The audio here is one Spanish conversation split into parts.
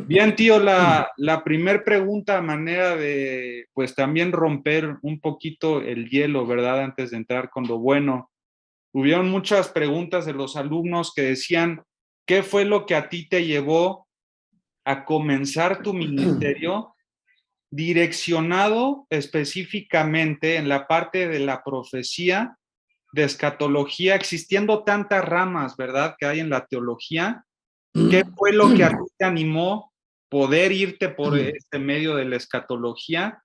Bien, tío, la primer pregunta a manera de, pues también romper un poquito el hielo, ¿verdad? Antes de entrar con lo bueno. Hubieron muchas preguntas de los alumnos que decían, ¿qué fue lo que a ti te llevó a comenzar tu ministerio direccionado específicamente en la parte de la profecía, de escatología, existiendo tantas ramas, ¿verdad?, que hay en la teología? ¿Qué fue lo que a ti te animó poder irte por este medio de la escatología?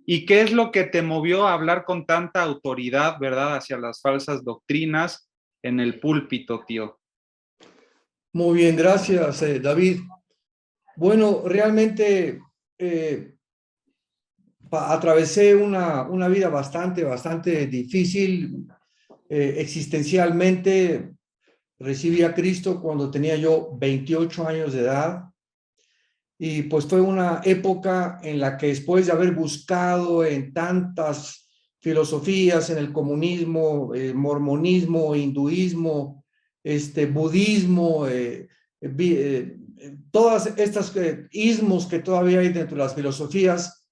¿Y qué es lo que te movió a hablar con tanta autoridad, verdad, hacia las falsas doctrinas en el púlpito, tío? Muy bien, gracias, David. Bueno, realmente atravesé una vida bastante difícil existencialmente. Recibí a Cristo cuando tenía yo 28 años de edad y pues fue una época en la que después de haber buscado en tantas filosofías, en el comunismo, mormonismo, hinduismo, budismo, todas estas ismos que todavía hay dentro de las filosofías,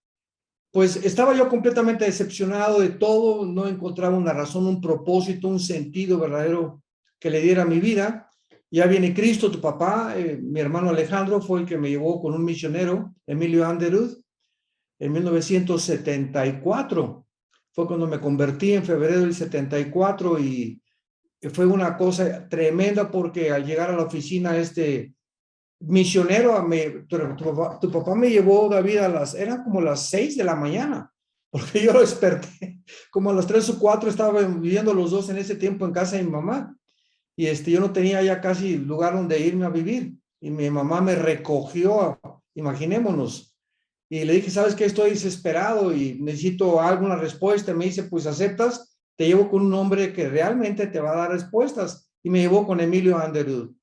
pues estaba yo completamente decepcionado de todo, no encontraba una razón, un propósito, un sentido verdadero que le diera a mi vida. Ya viene Cristo, tu papá, mi hermano Alejandro fue el que me llevó con un misionero, Emilio Anderud, en 1974. Fue cuando me convertí en febrero del 74 y fue una cosa tremenda porque al llegar a la oficina misionero, tu papá me llevó, David, eran como las 6 de la mañana, porque yo lo desperté, como a las 3 o 4 estaban viviendo los dos en ese tiempo en casa de mi mamá, y yo no tenía ya casi lugar donde irme a vivir, y mi mamá me recogió, imaginémonos, y le dije, ¿sabes qué? Estoy desesperado y necesito alguna respuesta. Me dice, pues aceptas, te llevo con un hombre que realmente te va a dar respuestas, y me llevó con Emilio Anderud.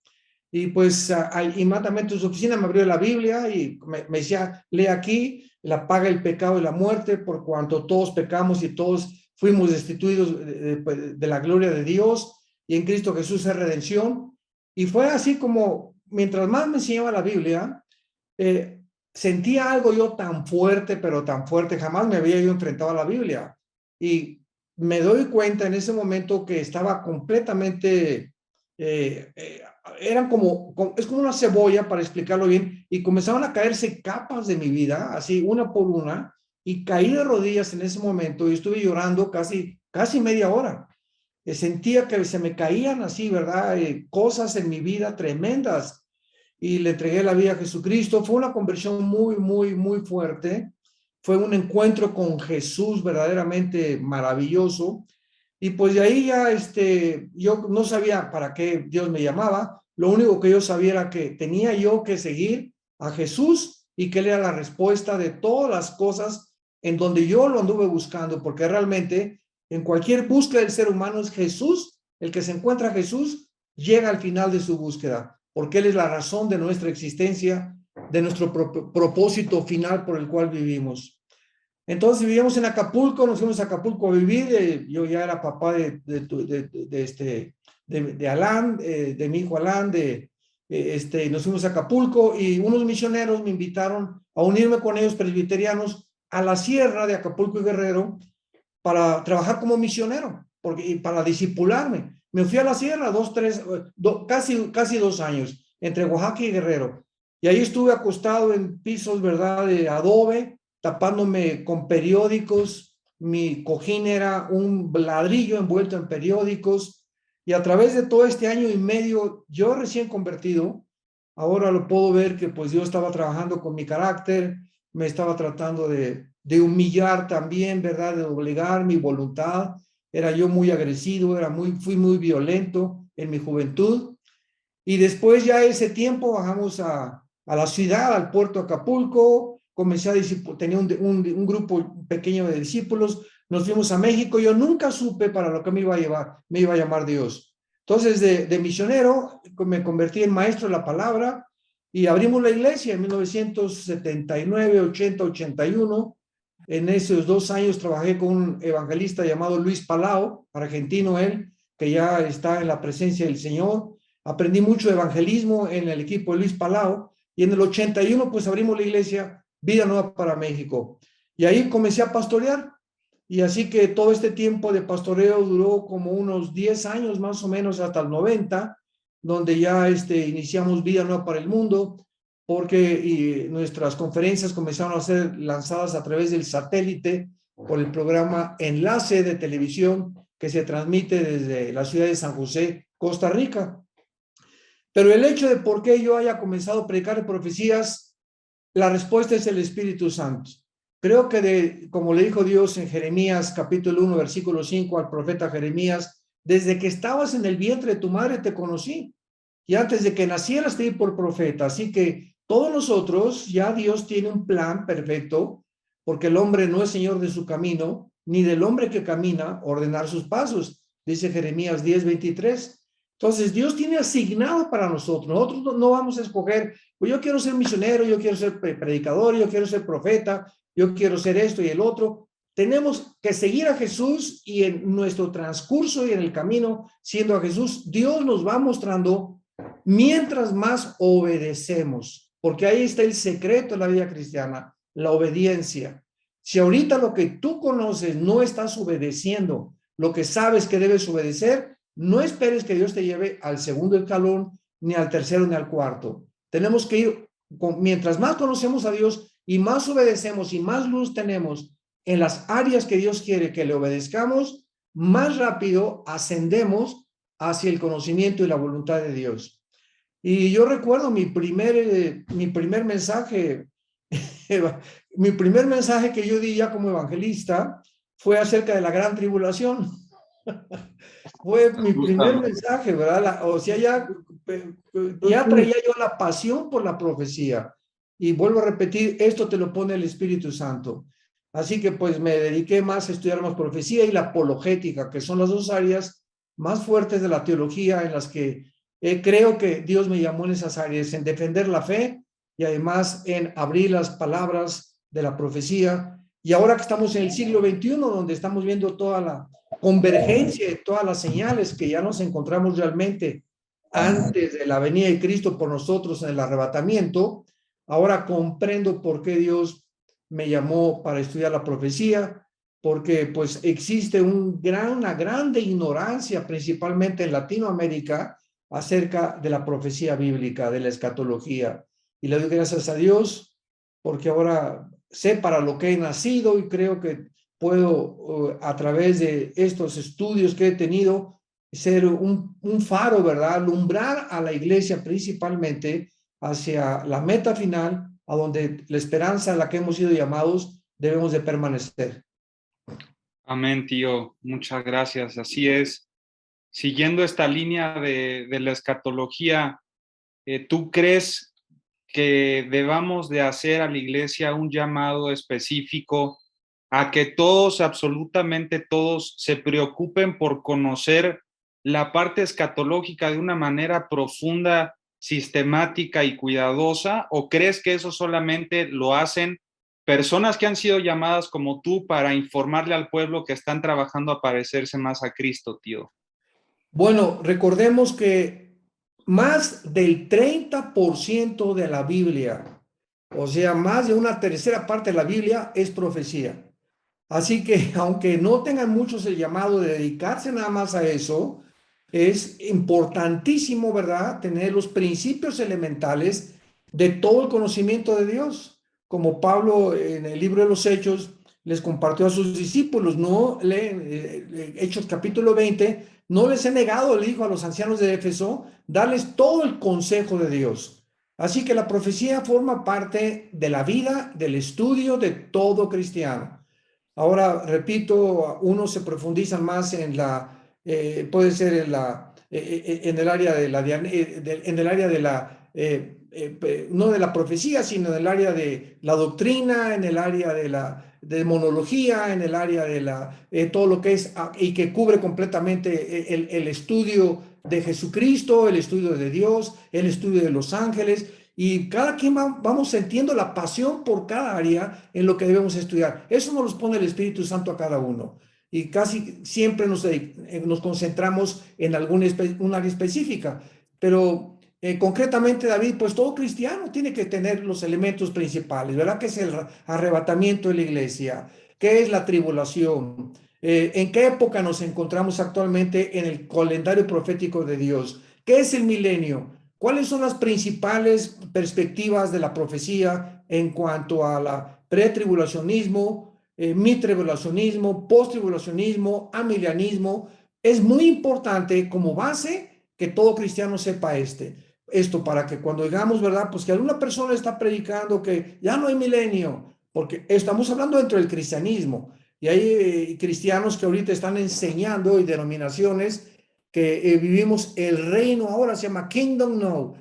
Y pues inmediatamente en su oficina me abrió la Biblia y me decía, lee aquí, la paga del pecado y la muerte, por cuanto todos pecamos y todos fuimos destituidos de la gloria de Dios, y en Cristo Jesús es redención. Y fue así como, mientras más me enseñaba la Biblia, sentía algo yo tan fuerte, pero tan fuerte, jamás me había yo enfrentado a la Biblia. Y me doy cuenta en ese momento que estaba completamente eran es como una cebolla, para explicarlo bien, y comenzaban a caerse capas de mi vida, así una por una, y caí de rodillas en ese momento y estuve llorando casi media hora. Sentía que se me caían así, ¿verdad? Cosas en mi vida tremendas, y le entregué la vida a Jesucristo. Fue una conversión muy fuerte. Fue un encuentro con Jesús verdaderamente maravilloso. Y pues de ahí ya, yo no sabía para qué Dios me llamaba. Lo único que yo sabía era que tenía yo que seguir a Jesús y que Él era la respuesta de todas las cosas en donde yo lo anduve buscando, porque realmente en cualquier búsqueda del ser humano es Jesús, el que se encuentra a Jesús, llega al final de su búsqueda, porque Él es la razón de nuestra existencia, de nuestro propósito final por el cual vivimos. Entonces vivíamos en Acapulco, nos fuimos a Acapulco a vivir. Yo ya era papá de Alan, de mi hijo Alan, nos fuimos a Acapulco y unos misioneros me invitaron a unirme con ellos, presbiterianos, a la sierra de Acapulco y Guerrero para trabajar como misionero, y para discipularme. Me fui a la sierra casi 2 años, entre Oaxaca y Guerrero. Y ahí estuve acostado en pisos, ¿verdad?, de adobe, tapándome con periódicos. Mi cojín era un ladrillo envuelto en periódicos. Y a través de todo este año y medio, yo recién convertido, ahora lo puedo ver que pues Dios estaba trabajando con mi carácter, me estaba tratando de humillar también, ¿verdad?, de doblegar mi voluntad. Era yo muy agresivo, fui muy violento en mi juventud. Y después ya ese tiempo bajamos a la ciudad, al puerto de Acapulco, comencé tenía un grupo pequeño de discípulos, nos fuimos a México. Yo nunca supe para lo que me iba a llamar Dios. Entonces de misionero me convertí en maestro de la palabra y abrimos la iglesia en 1979, 80, 81. En esos 2 años trabajé con un evangelista llamado Luis Palao, argentino él, que ya está en la presencia del Señor. Aprendí mucho de evangelismo en el equipo de Luis Palao, y en el 81 pues abrimos la iglesia Vida Nueva para México. Y ahí comencé a pastorear. Y así que todo este tiempo de pastoreo duró como unos 10 años más o menos hasta el 90, donde ya iniciamos Vida Nueva para el Mundo, porque nuestras conferencias comenzaron a ser lanzadas a través del satélite por el programa Enlace de Televisión que se transmite desde la ciudad de San José, Costa Rica. Pero el hecho de por qué yo haya comenzado a predicar profecías, la respuesta es el Espíritu Santo. Creo que como le dijo Dios en Jeremías capítulo 1, versículo 5 al profeta Jeremías, desde que estabas en el vientre de tu madre te conocí, y antes de que nacieras te di por profeta. Así que todos nosotros, ya Dios tiene un plan perfecto, porque el hombre no es señor de su camino, ni del hombre que camina ordenar sus pasos, dice Jeremías 10:23. Entonces Dios tiene asignado para nosotros. Nosotros no vamos a escoger, pues yo quiero ser misionero, yo quiero ser predicador, yo quiero ser profeta, yo quiero ser esto y el otro. Tenemos que seguir a Jesús, y en nuestro transcurso y en el camino, siendo a Jesús, Dios nos va mostrando mientras más obedecemos, porque ahí está el secreto de la vida cristiana, la obediencia. Si ahorita lo que tú conoces no estás obedeciendo, lo que sabes que debes obedecer, no esperes que Dios te lleve al segundo escalón, ni al tercero, ni al cuarto. Tenemos que ir, mientras más conocemos a Dios y más obedecemos y más luz tenemos en las áreas que Dios quiere que le obedezcamos, más rápido ascendemos hacia el conocimiento y la voluntad de Dios. Y yo recuerdo mi primer mensaje, mi primer mensaje que yo di ya como evangelista fue acerca de la gran tribulación. Fue mi primer mensaje, ¿verdad? O sea, ya traía yo la pasión por la profecía. Y vuelvo a repetir, esto te lo pone el Espíritu Santo. Así que pues me dediqué más a estudiar más profecía y la apologética, que son las dos áreas más fuertes de la teología en las que creo que Dios me llamó en esas áreas, en defender la fe y además en abrir las palabras de la profecía. Y ahora que estamos en el siglo XXI, donde estamos viendo toda la convergencia de todas las señales que ya nos encontramos realmente antes de la venida de Cristo por nosotros en el arrebatamiento, ahora comprendo por qué Dios me llamó para estudiar la profecía, porque pues existe una grande ignorancia, principalmente en Latinoamérica, acerca de la profecía bíblica, de la escatología. Y le doy gracias a Dios, porque ahora sé para lo que he nacido y creo que puedo, a través de estos estudios que he tenido, ser un faro, ¿verdad? Alumbrar a la iglesia principalmente hacia la meta final, a donde la esperanza a la que hemos sido llamados debemos de permanecer. Amén, tío. Muchas gracias. Así es. Siguiendo esta línea de la escatología, ¿tú crees que debamos de hacer a la iglesia un llamado específico a que todos, absolutamente todos, se preocupen por conocer la parte escatológica de una manera profunda, sistemática y cuidadosa? ¿O crees que eso solamente lo hacen personas que han sido llamadas como tú para informarle al pueblo que están trabajando a parecerse más a Cristo, tío? Bueno, recordemos que más del 30% de la Biblia, o sea, más de una tercera parte de la Biblia es profecía. Así que aunque no tengan muchos el llamado de dedicarse nada más a eso, es importantísimo, ¿verdad?, tener los principios elementales de todo el conocimiento de Dios. Como Pablo en el libro de los Hechos les compartió a sus discípulos, no leen Hechos capítulo 20, no les he negado, le dijo a los ancianos de Éfeso, darles todo el consejo de Dios. Así que la profecía forma parte de la vida, del estudio de todo cristiano. Ahora, repito, unos se profundizan más en puede ser en el área de no de la profecía, sino en el área de la doctrina, en el área de la demonología, en el área de todo lo que es, y que cubre completamente el estudio de Jesucristo, el estudio de Dios, el estudio de los ángeles. Y cada quien vamos sintiendo la pasión por cada área en lo que debemos estudiar. Eso nos los pone el Espíritu Santo a cada uno. Y casi siempre nos concentramos en un área específica. Pero concretamente, David, pues todo cristiano tiene que tener los elementos principales, ¿verdad? ¿Qué es el arrebatamiento de la iglesia? ¿Qué es la tribulación? ¿En qué época nos encontramos actualmente en el calendario profético de Dios? ¿Qué es el milenio? ¿Cuáles son las principales perspectivas de la profecía en cuanto a la pretribulacionismo, mitribulacionismo, posttribulacionismo, amilianismo? Es muy importante como base que todo cristiano sepa esto para que cuando digamos, ¿verdad? Pues que alguna persona está predicando que ya no hay milenio, porque estamos hablando dentro del cristianismo y hay cristianos que ahorita están enseñando y denominaciones que vivimos el reino ahora, se llama Kingdom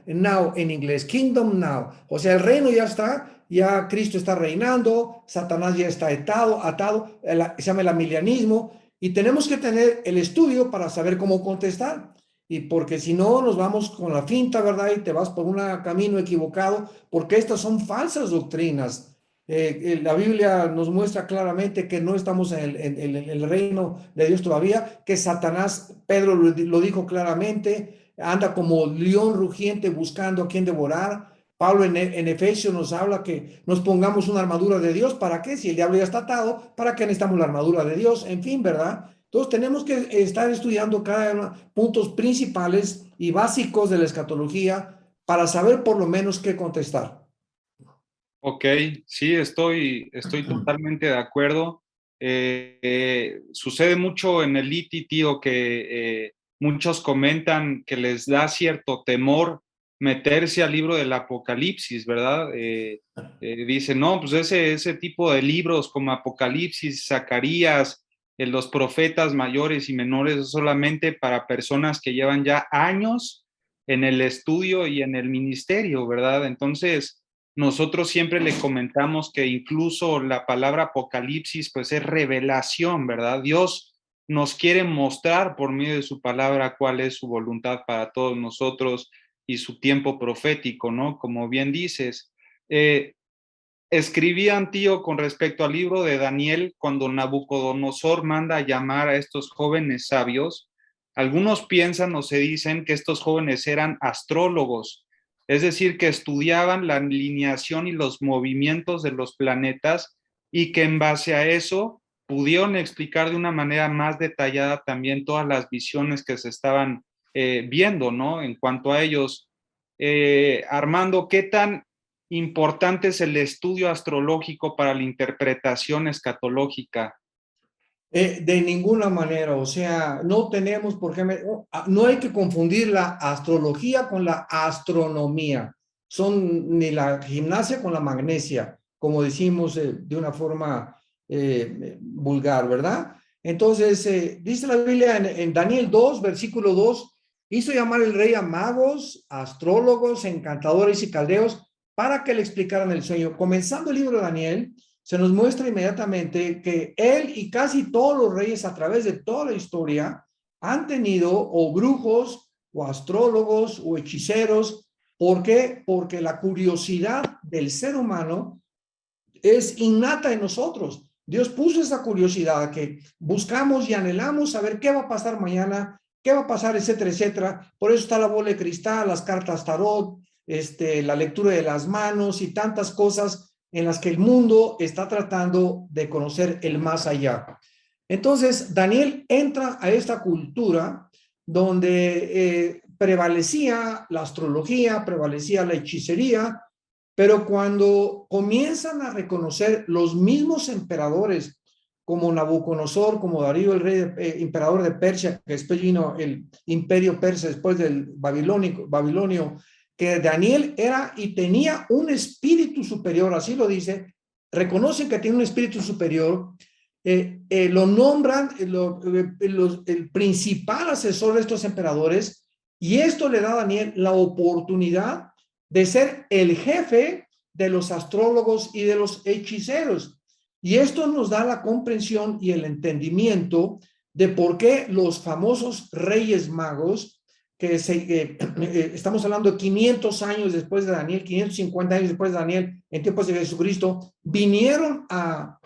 Now en inglés, Kingdom Now, o sea, el reino ya está, ya Cristo está reinando, Satanás ya está atado, se llama el amilianismo, y tenemos que tener el estudio para saber cómo contestar. Y porque si no, nos vamos con la finta, ¿verdad? Y te vas por un camino equivocado, porque estas son falsas doctrinas. La Biblia nos muestra claramente que no estamos en el reino de Dios todavía, que Satanás, Pedro lo dijo claramente, anda como león rugiente buscando a quien devorar. Pablo en Efesios nos habla que nos pongamos una armadura de Dios. ¿Para qué? Si el diablo ya está atado, ¿para qué necesitamos la armadura de Dios? En fin, ¿verdad? Entonces tenemos que estar estudiando cada uno puntos principales y básicos de la escatología para saber por lo menos qué contestar. Ok, sí, estoy totalmente de acuerdo. Sucede mucho en el ITI, tío, que muchos comentan que les da cierto temor meterse al libro del Apocalipsis, ¿verdad? Dicen, no, pues ese tipo de libros como Apocalipsis, Zacarías, los profetas mayores y menores, es solamente para personas que llevan ya años en el estudio y en el ministerio, ¿verdad? Entonces nosotros siempre le comentamos que incluso la palabra apocalipsis pues es revelación, ¿verdad? Dios nos quiere mostrar por medio de su palabra cuál es su voluntad para todos nosotros y su tiempo profético, ¿no? Como bien dices. Escribían, tío, con respecto al libro de Daniel, cuando Nabucodonosor manda a llamar a estos jóvenes sabios, algunos piensan o se dicen que estos jóvenes eran astrólogos, es decir, que estudiaban la alineación y los movimientos de los planetas y que en base a eso pudieron explicar de una manera más detallada también todas las visiones que se estaban viendo, ¿no? En cuanto a ellos. Armando, ¿qué tan importante es el estudio astrológico para la interpretación escatológica? De ninguna manera, o sea, no tenemos, por ejemplo, no hay que confundir la astrología con la astronomía. Son ni la gimnasia con la magnesia, como decimos de una forma vulgar, ¿verdad? Entonces, dice la Biblia en Daniel 2, versículo 2, hizo llamar el rey a magos, astrólogos, encantadores y caldeos para que le explicaran el sueño. Comenzando el libro de Daniel, se nos muestra inmediatamente que él y casi todos los reyes a través de toda la historia han tenido o brujos o astrólogos o hechiceros. ¿Por qué? Porque la curiosidad del ser humano es innata en nosotros. Dios puso esa curiosidad que buscamos y anhelamos saber qué va a pasar mañana, qué va a pasar, etcétera, etcétera. Por eso está la bola de cristal, las cartas tarot, la lectura de las manos y tantas cosas en las que el mundo está tratando de conocer el más allá. Entonces, Daniel entra a esta cultura donde prevalecía la astrología, prevalecía la hechicería, pero cuando comienzan a reconocer los mismos emperadores, como Nabucodonosor, como Darío, el rey emperador de Persia, que después vino el imperio persa después del babilonio, que Daniel era y tenía un espíritu superior, así lo dice, reconocen que tiene un espíritu superior, lo nombran el principal asesor de estos emperadores, y esto le da a Daniel la oportunidad de ser el jefe de los astrólogos y de los hechiceros. Y esto nos da la comprensión y el entendimiento de por qué los famosos reyes magos, estamos hablando de 500 años después de Daniel, 550 años después de Daniel, en tiempos de Jesucristo, vinieron a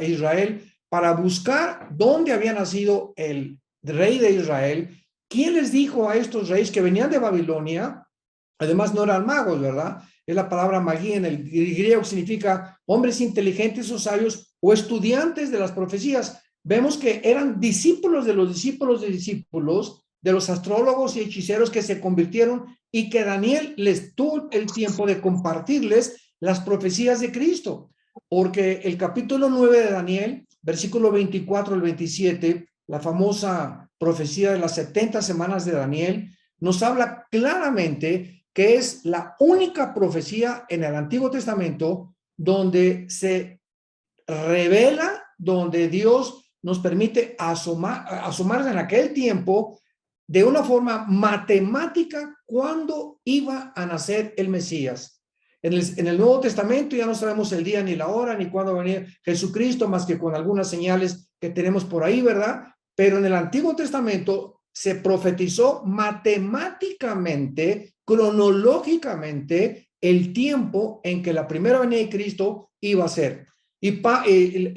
Israel para buscar dónde había nacido el rey de Israel. ¿Quién les dijo a estos reyes que venían de Babilonia Además, no eran magos, ¿verdad? Es la palabra magía en el griego, significa hombres inteligentes o sabios o estudiantes de las profecías. Vemos que eran discípulos de los discípulos de discípulos, de los astrólogos y hechiceros que se convirtieron y que Daniel les tuvo el tiempo de compartirles las profecías de Cristo. Porque el capítulo 9 de Daniel, versículo 24 al 27, la famosa profecía de las 70 semanas de Daniel, nos habla claramente que es la única profecía en el Antiguo Testamento donde se revela, donde Dios nos permite asomar en aquel tiempo de una forma matemática cuándo iba a nacer el Mesías. En el Nuevo Testamento ya no sabemos el día ni la hora ni cuándo va a venir Jesucristo, más que con algunas señales que tenemos por ahí, ¿verdad? Pero en el Antiguo Testamento se profetizó matemáticamente, cronológicamente, el tiempo en que la primera venida de Cristo iba a ser. Y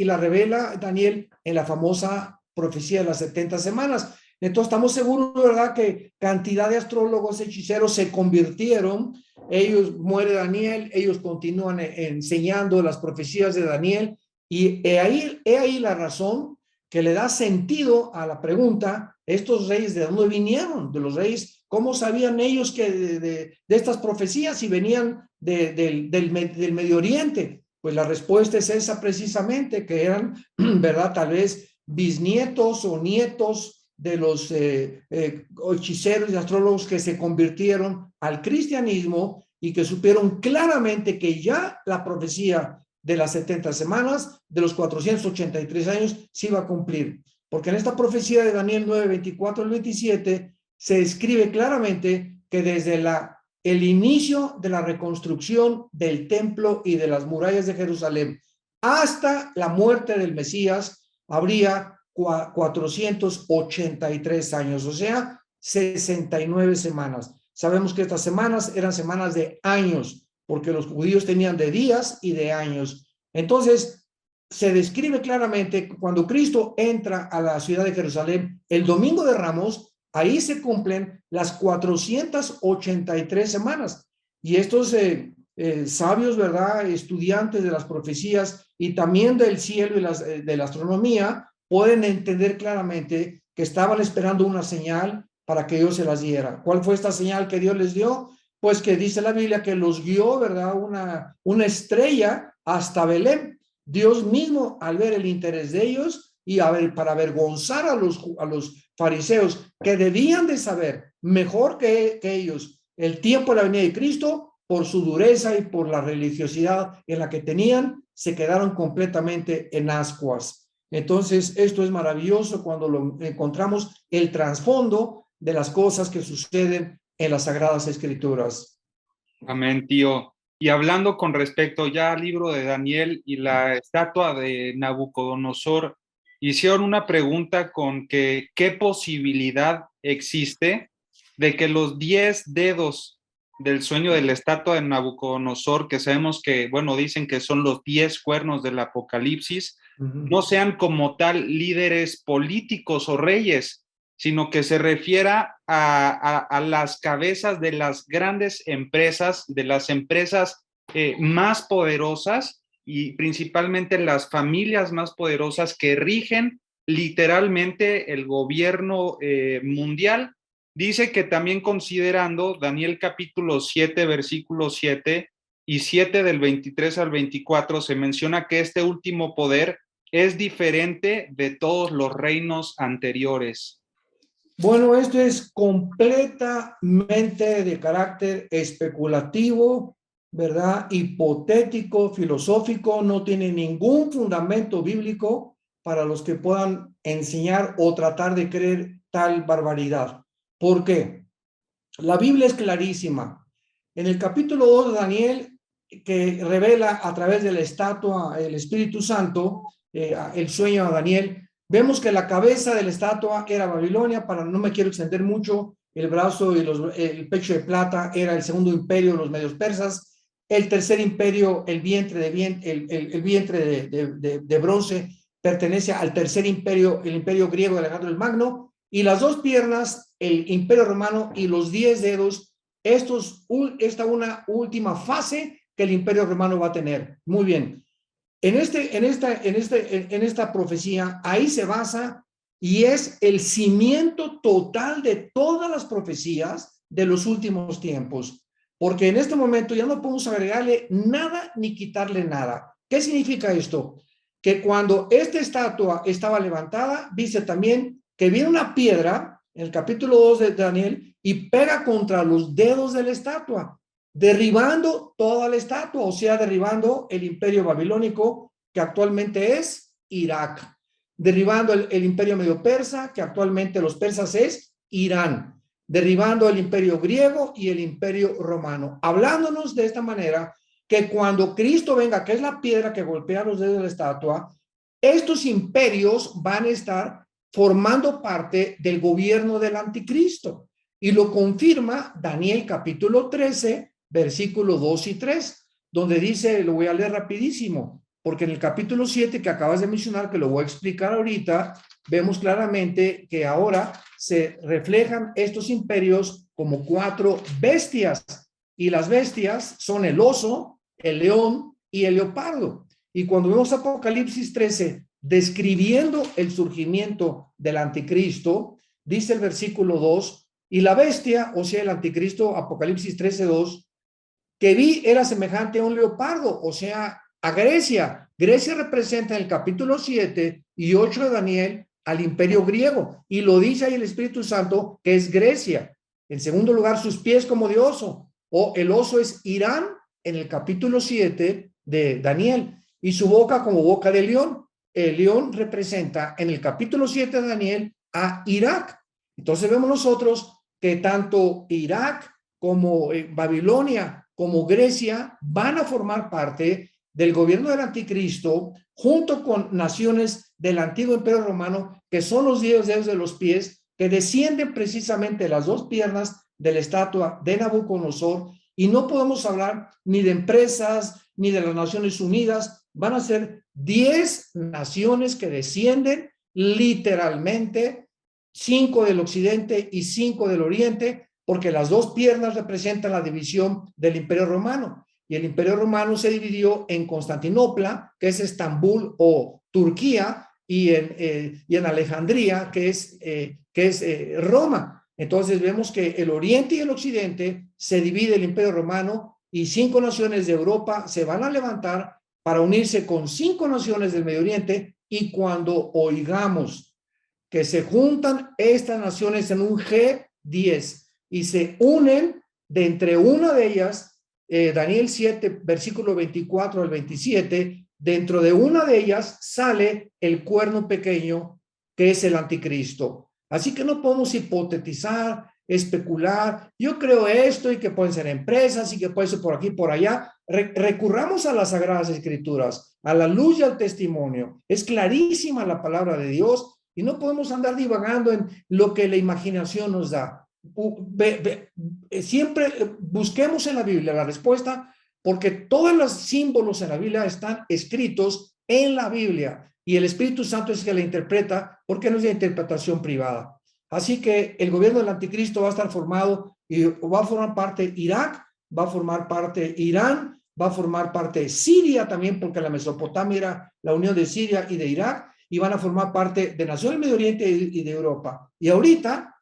la revela Daniel en la famosa profecía de las 70 semanas. Entonces estamos seguros, ¿verdad?, que cantidad de astrólogos, hechiceros se convirtieron. Ellos, muere Daniel, ellos continúan enseñando las profecías de Daniel. Y he ahí la razón que le da sentido a la pregunta, estos reyes, ¿de dónde vinieron? De los reyes, ¿cómo sabían ellos que de estas profecías si venían del Medio Oriente? Pues la respuesta es esa precisamente, que eran, ¿verdad?, tal vez bisnietos o nietos de los hechiceros y astrólogos que se convirtieron al cristianismo y que supieron claramente que ya la profecía de las 70 semanas, de los 483 años, se iba a cumplir. Porque en esta profecía de Daniel 9, 24 al 27, se describe claramente que desde el inicio de la reconstrucción del templo y de las murallas de Jerusalén hasta la muerte del Mesías, habría 483 años, o sea, 69 semanas. Sabemos que estas semanas eran semanas de años, porque los judíos tenían de días y de años. Entonces, se describe claramente cuando Cristo entra a la ciudad de Jerusalén el domingo de Ramos, ahí se cumplen las 483 semanas. Y estos sabios, ¿verdad?, estudiantes de las profecías y también del cielo y de la astronomía, pueden entender claramente que estaban esperando una señal para que Dios se las diera. ¿Cuál fue esta señal que Dios les dio? Pues que dice la Biblia que los guió, ¿verdad?, una estrella hasta Belén. Dios mismo, al ver el interés de ellos y para avergonzar a los fariseos, que debían de saber mejor que ellos el tiempo de la venida de Cristo, por su dureza y por la religiosidad en la que tenían, se quedaron completamente en ascuas. Entonces, esto es maravilloso cuando lo encontramos, el trasfondo de las cosas que suceden en las Sagradas Escrituras. Amén, tío. Y hablando con respecto ya al libro de Daniel y la estatua de Nabucodonosor, hicieron una pregunta con que qué posibilidad existe de que los 10 dedos del sueño de la estatua de Nabucodonosor, que sabemos que, bueno, dicen que son los 10 cuernos del Apocalipsis, no sean como tal líderes políticos o reyes, sino que se refiera a las cabezas de las grandes empresas, de las empresas más poderosas y principalmente las familias más poderosas que rigen literalmente el gobierno mundial. Dice que también considerando Daniel capítulo 7, versículo 7 y 7 del 23 al 24, se menciona que este último poder es diferente de todos los reinos anteriores. Bueno, esto es completamente de carácter especulativo, ¿verdad? Hipotético, filosófico, no tiene ningún fundamento bíblico para los que puedan enseñar o tratar de creer tal barbaridad. ¿Por qué? La Biblia es clarísima. En el capítulo 2 de Daniel, que revela a través de la estatua el Espíritu Santo, el sueño de Daniel, vemos que la cabeza de la estatua era Babilonia. No me quiero extender mucho, el brazo y el pecho de plata era el segundo imperio de los medios persas. El tercer imperio, el vientre de bronce, pertenece al tercer imperio, el imperio griego de Alejandro el Magno. Y las dos piernas, el imperio romano, y los 10 dedos esta una última fase que el Imperio Romano va a tener. Muy bien. En esta profecía, ahí se basa y es el cimiento total de todas las profecías de los últimos tiempos. Porque en este momento ya no podemos agregarle nada ni quitarle nada. ¿Qué significa esto? Que cuando esta estatua estaba levantada, dice también que viene una piedra, en el capítulo 2 de Daniel, y pega contra los dedos de la estatua, derribando toda la estatua, o sea, derribando el imperio babilónico, que actualmente es Irak, derribando el imperio medio persa, que actualmente los persas es Irán, derribando el imperio griego y el imperio romano, hablándonos de esta manera que cuando Cristo venga, que es la piedra que golpea los dedos de la estatua, estos imperios van a estar formando parte del gobierno del anticristo. Y lo confirma Daniel capítulo 13, versículos 2 y 3, donde dice, lo voy a leer rapidísimo, porque en el capítulo 7 que acabas de mencionar, que lo voy a explicar ahorita, vemos claramente que ahora se reflejan estos imperios como 4 bestias, y las bestias son el oso, el león y el leopardo. Y cuando vemos Apocalipsis 13 describiendo el surgimiento del anticristo, dice el versículo 2, y la bestia, o sea, el anticristo, Apocalipsis 13:2, que vi era semejante a un leopardo, o sea, a Grecia. Grecia representa en el capítulo 7 y 8 de Daniel al imperio griego, y lo dice ahí el Espíritu Santo que es Grecia. En segundo lugar, sus pies como de oso, o el oso es Irán en el capítulo 7 de Daniel, y su boca como boca de león. El león representa en el capítulo 7 de Daniel a Irak. Entonces vemos nosotros que tanto Irak como Babilonia, como Grecia, van a formar parte del gobierno del anticristo, junto con naciones del antiguo imperio romano, que son los 10 dedos de los pies, que descienden precisamente de las 2 piernas de la estatua de Nabucodonosor. Y no podemos hablar ni de empresas, ni de las Naciones Unidas. Van a ser 10 naciones que descienden literalmente, 5 del occidente y 5 del oriente, porque las 2 piernas representan la división del Imperio Romano. Y el Imperio Romano se dividió en Constantinopla, que es Estambul o Turquía, y en Alejandría, que es Roma. Entonces vemos que el oriente y el occidente se divide el Imperio Romano, y 5 naciones de Europa se van a levantar para unirse con 5 naciones del Medio Oriente. Y cuando oigamos que se juntan estas naciones en un G10 y se unen de entre una de ellas, Daniel 7, versículo 24 al 27, dentro de una de ellas sale el cuerno pequeño, que es el anticristo. Así que no podemos hipotetizar, especular. Yo creo esto, y que pueden ser empresas, y que puede ser por aquí, por allá. Recurramos a las Sagradas Escrituras, a la luz y al testimonio. Es clarísima la palabra de Dios, y no podemos andar divagando en lo que la imaginación nos da. Siempre busquemos en la Biblia la respuesta, porque todos los símbolos en la Biblia están escritos en la Biblia, y el Espíritu Santo es el que la interpreta, porque no es de interpretación privada. Así que el gobierno del anticristo va a estar formado, y va a formar parte Irak, va a formar parte Irán, va a formar parte Siria también, porque la Mesopotamia era la unión de Siria y de Irak, y van a formar parte de naciones del Medio Oriente y de Europa. Y ahorita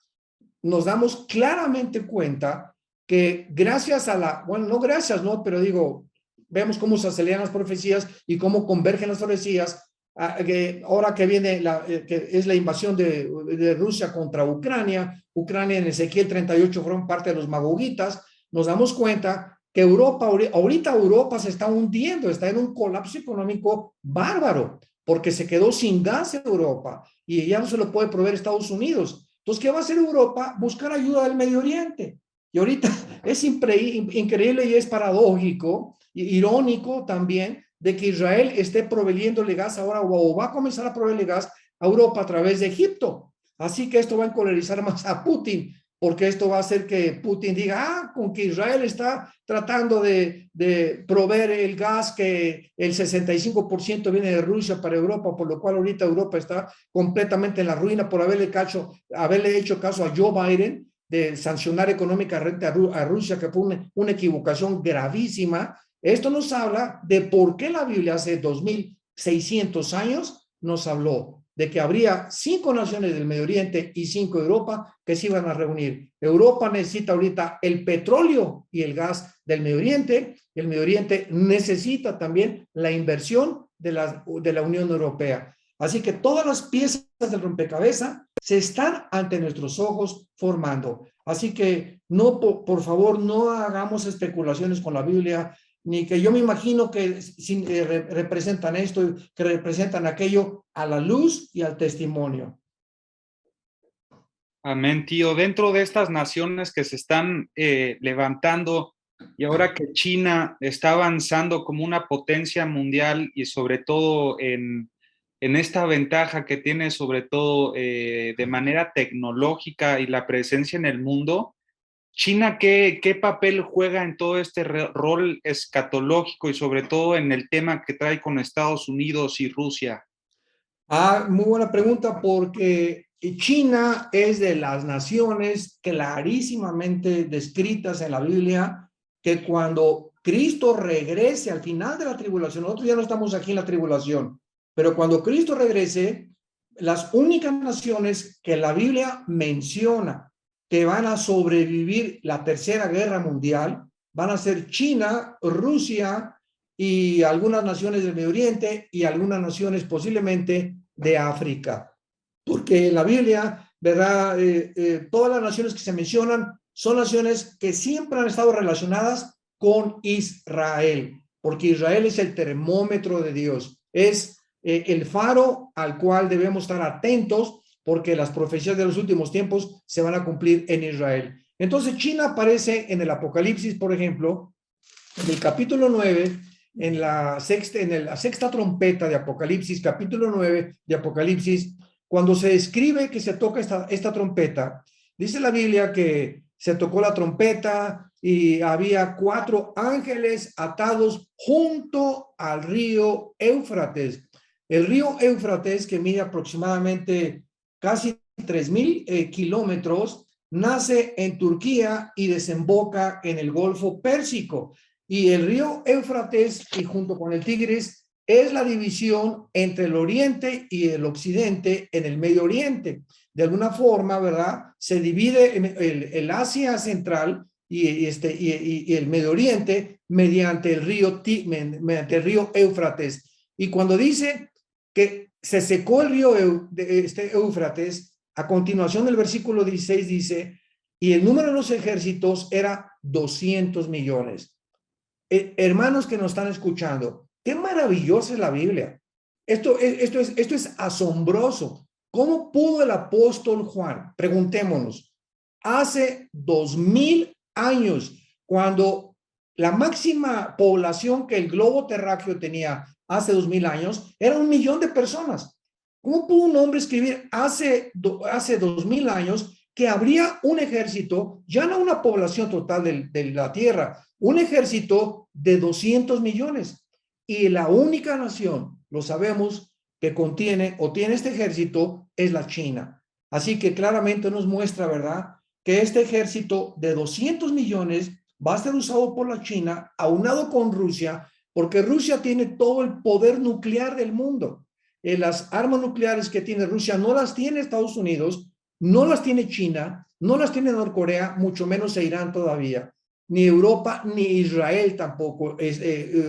nos damos claramente cuenta que gracias a la, bueno, no gracias, ¿no? Pero digo, vemos cómo se aceleran las profecías y cómo convergen las profecías. Ahora que viene que es la invasión de Rusia contra Ucrania, Ucrania en Ezequiel 38 fueron parte de los magogitas, nos damos cuenta que ahorita Europa se está hundiendo, está en un colapso económico bárbaro, porque se quedó sin gas en Europa y ya no se lo puede proveer Estados Unidos. Entonces, ¿qué va a hacer Europa? Buscar ayuda del Medio Oriente. Y ahorita es increíble y es paradójico, irónico también, de que Israel esté proveyéndole gas ahora, o va a comenzar a proveerle gas a Europa a través de Egipto. Así que esto va a encolerizar más a Putin, porque esto va a hacer que Putin diga, con que Israel está tratando de proveer el gas, que el 65% viene de Rusia para Europa, por lo cual ahorita Europa está completamente en la ruina por haberle hecho caso a Joe Biden. de sancionar económicamente a Rusia, que fue una equivocación gravísima. Esto nos habla de por qué la Biblia hace 2600 años nos habló de que habría 5 naciones del Medio Oriente y 5 de Europa que se iban a reunir. Europa necesita ahorita el petróleo y el gas del Medio Oriente. El Medio Oriente necesita también la inversión de la Unión Europea. Así que todas las piezas del rompecabezas se están ante nuestros ojos formando. Así que no, por favor, no hagamos especulaciones con la Biblia, ni que yo me imagino que representan esto, que representan aquello a la luz y al testimonio. Amén, tío. Dentro de estas naciones que se están levantando y ahora que China está avanzando como una potencia mundial y sobre todo en esta ventaja que tiene sobre todo de manera tecnológica y la presencia en el mundo, China, ¿qué papel juega en todo este rol escatológico y sobre todo en el tema que trae con Estados Unidos y Rusia? Muy buena pregunta, porque China es de las naciones clarísimamente descritas en la Biblia, que cuando Cristo regrese al final de la tribulación, nosotros ya no estamos aquí en la tribulación, pero cuando Cristo regrese, las únicas naciones que la Biblia menciona que van a sobrevivir la Tercera Guerra Mundial van a ser China, Rusia y algunas naciones del Medio Oriente y algunas naciones posiblemente de África. Porque en la Biblia, ¿verdad? Todas las naciones que se mencionan son naciones que siempre han estado relacionadas con Israel, porque Israel es el termómetro de Dios, es el faro al cual debemos estar atentos, porque las profecías de los últimos tiempos se van a cumplir en Israel. Entonces China aparece en el Apocalipsis, por ejemplo, en el capítulo 9, en la sexta trompeta de Apocalipsis, capítulo 9 de Apocalipsis, cuando se describe que se toca esta trompeta, dice la Biblia que se tocó la trompeta y había 4 ángeles atados junto al río Éufrates. El río Éufrates, que mide aproximadamente casi 3000 kilómetros, nace en Turquía y desemboca en el Golfo Pérsico. Y el río Éufrates, y junto con el Tigris, es la división entre el oriente y el occidente en el Medio Oriente. De alguna forma, ¿verdad? Se divide el Asia Central y el Medio Oriente mediante el río Éufrates. Y cuando dice que se secó el río Éufrates, a continuación el versículo 16 dice, y el número de los ejércitos era 200 millones. Hermanos que nos están escuchando, qué maravillosa es la Biblia. Esto es asombroso. ¿Cómo pudo el apóstol Juan? Preguntémonos. Hace 2000 años, cuando la máxima población que el globo terráqueo tenía hace 2000 años era 1 millón de personas. ¿Cómo pudo un hombre escribir hace 2000 años que habría un ejército, ya no una población total de la tierra, un ejército de 200 millones? Y la única nación, lo sabemos, que contiene o tiene este ejército es la China. Así que claramente nos muestra, ¿verdad?, que este ejército de 200 millones va a ser usado por la China, aunado con Rusia, porque Rusia tiene todo el poder nuclear del mundo. Las armas nucleares que tiene Rusia no las tiene Estados Unidos, no las tiene China, no las tiene Norcorea, mucho menos Irán todavía, ni Europa, ni Israel tampoco.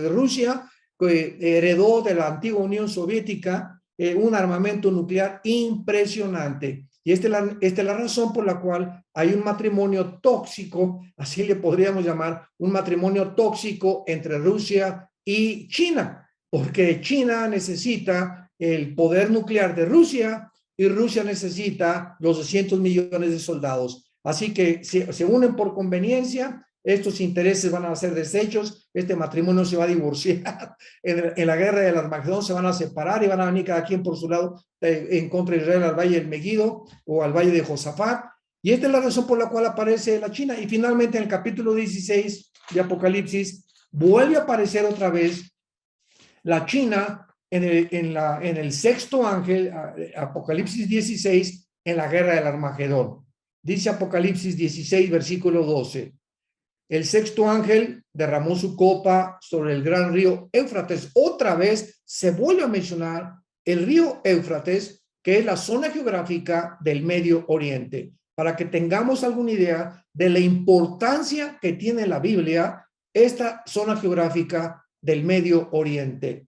Rusia heredó de la antigua Unión Soviética un armamento nuclear impresionante. Y esta es la razón por la cual hay un matrimonio tóxico, así le podríamos llamar, un matrimonio tóxico entre Rusia y China, porque China necesita el poder nuclear de Rusia y Rusia necesita los 200 millones de soldados. Así que se unen por conveniencia, estos intereses van a ser deshechos, este matrimonio se va a divorciar, en la guerra del Armagedón se van a separar y van a venir cada quien por su lado en contra de Israel al valle del Megido o al valle de Josafat. Y esta es la razón por la cual aparece la China. Y finalmente en el capítulo 16 de Apocalipsis vuelve a aparecer otra vez la China en el sexto ángel, Apocalipsis 16, en la guerra del Armagedón. Dice Apocalipsis 16, versículo 12. El sexto ángel derramó su copa sobre el gran río Éufrates. Otra vez se vuelve a mencionar el río Éufrates, que es la zona geográfica del Medio Oriente, para que tengamos alguna idea de la importancia que tiene la Biblia, esta zona geográfica del Medio Oriente.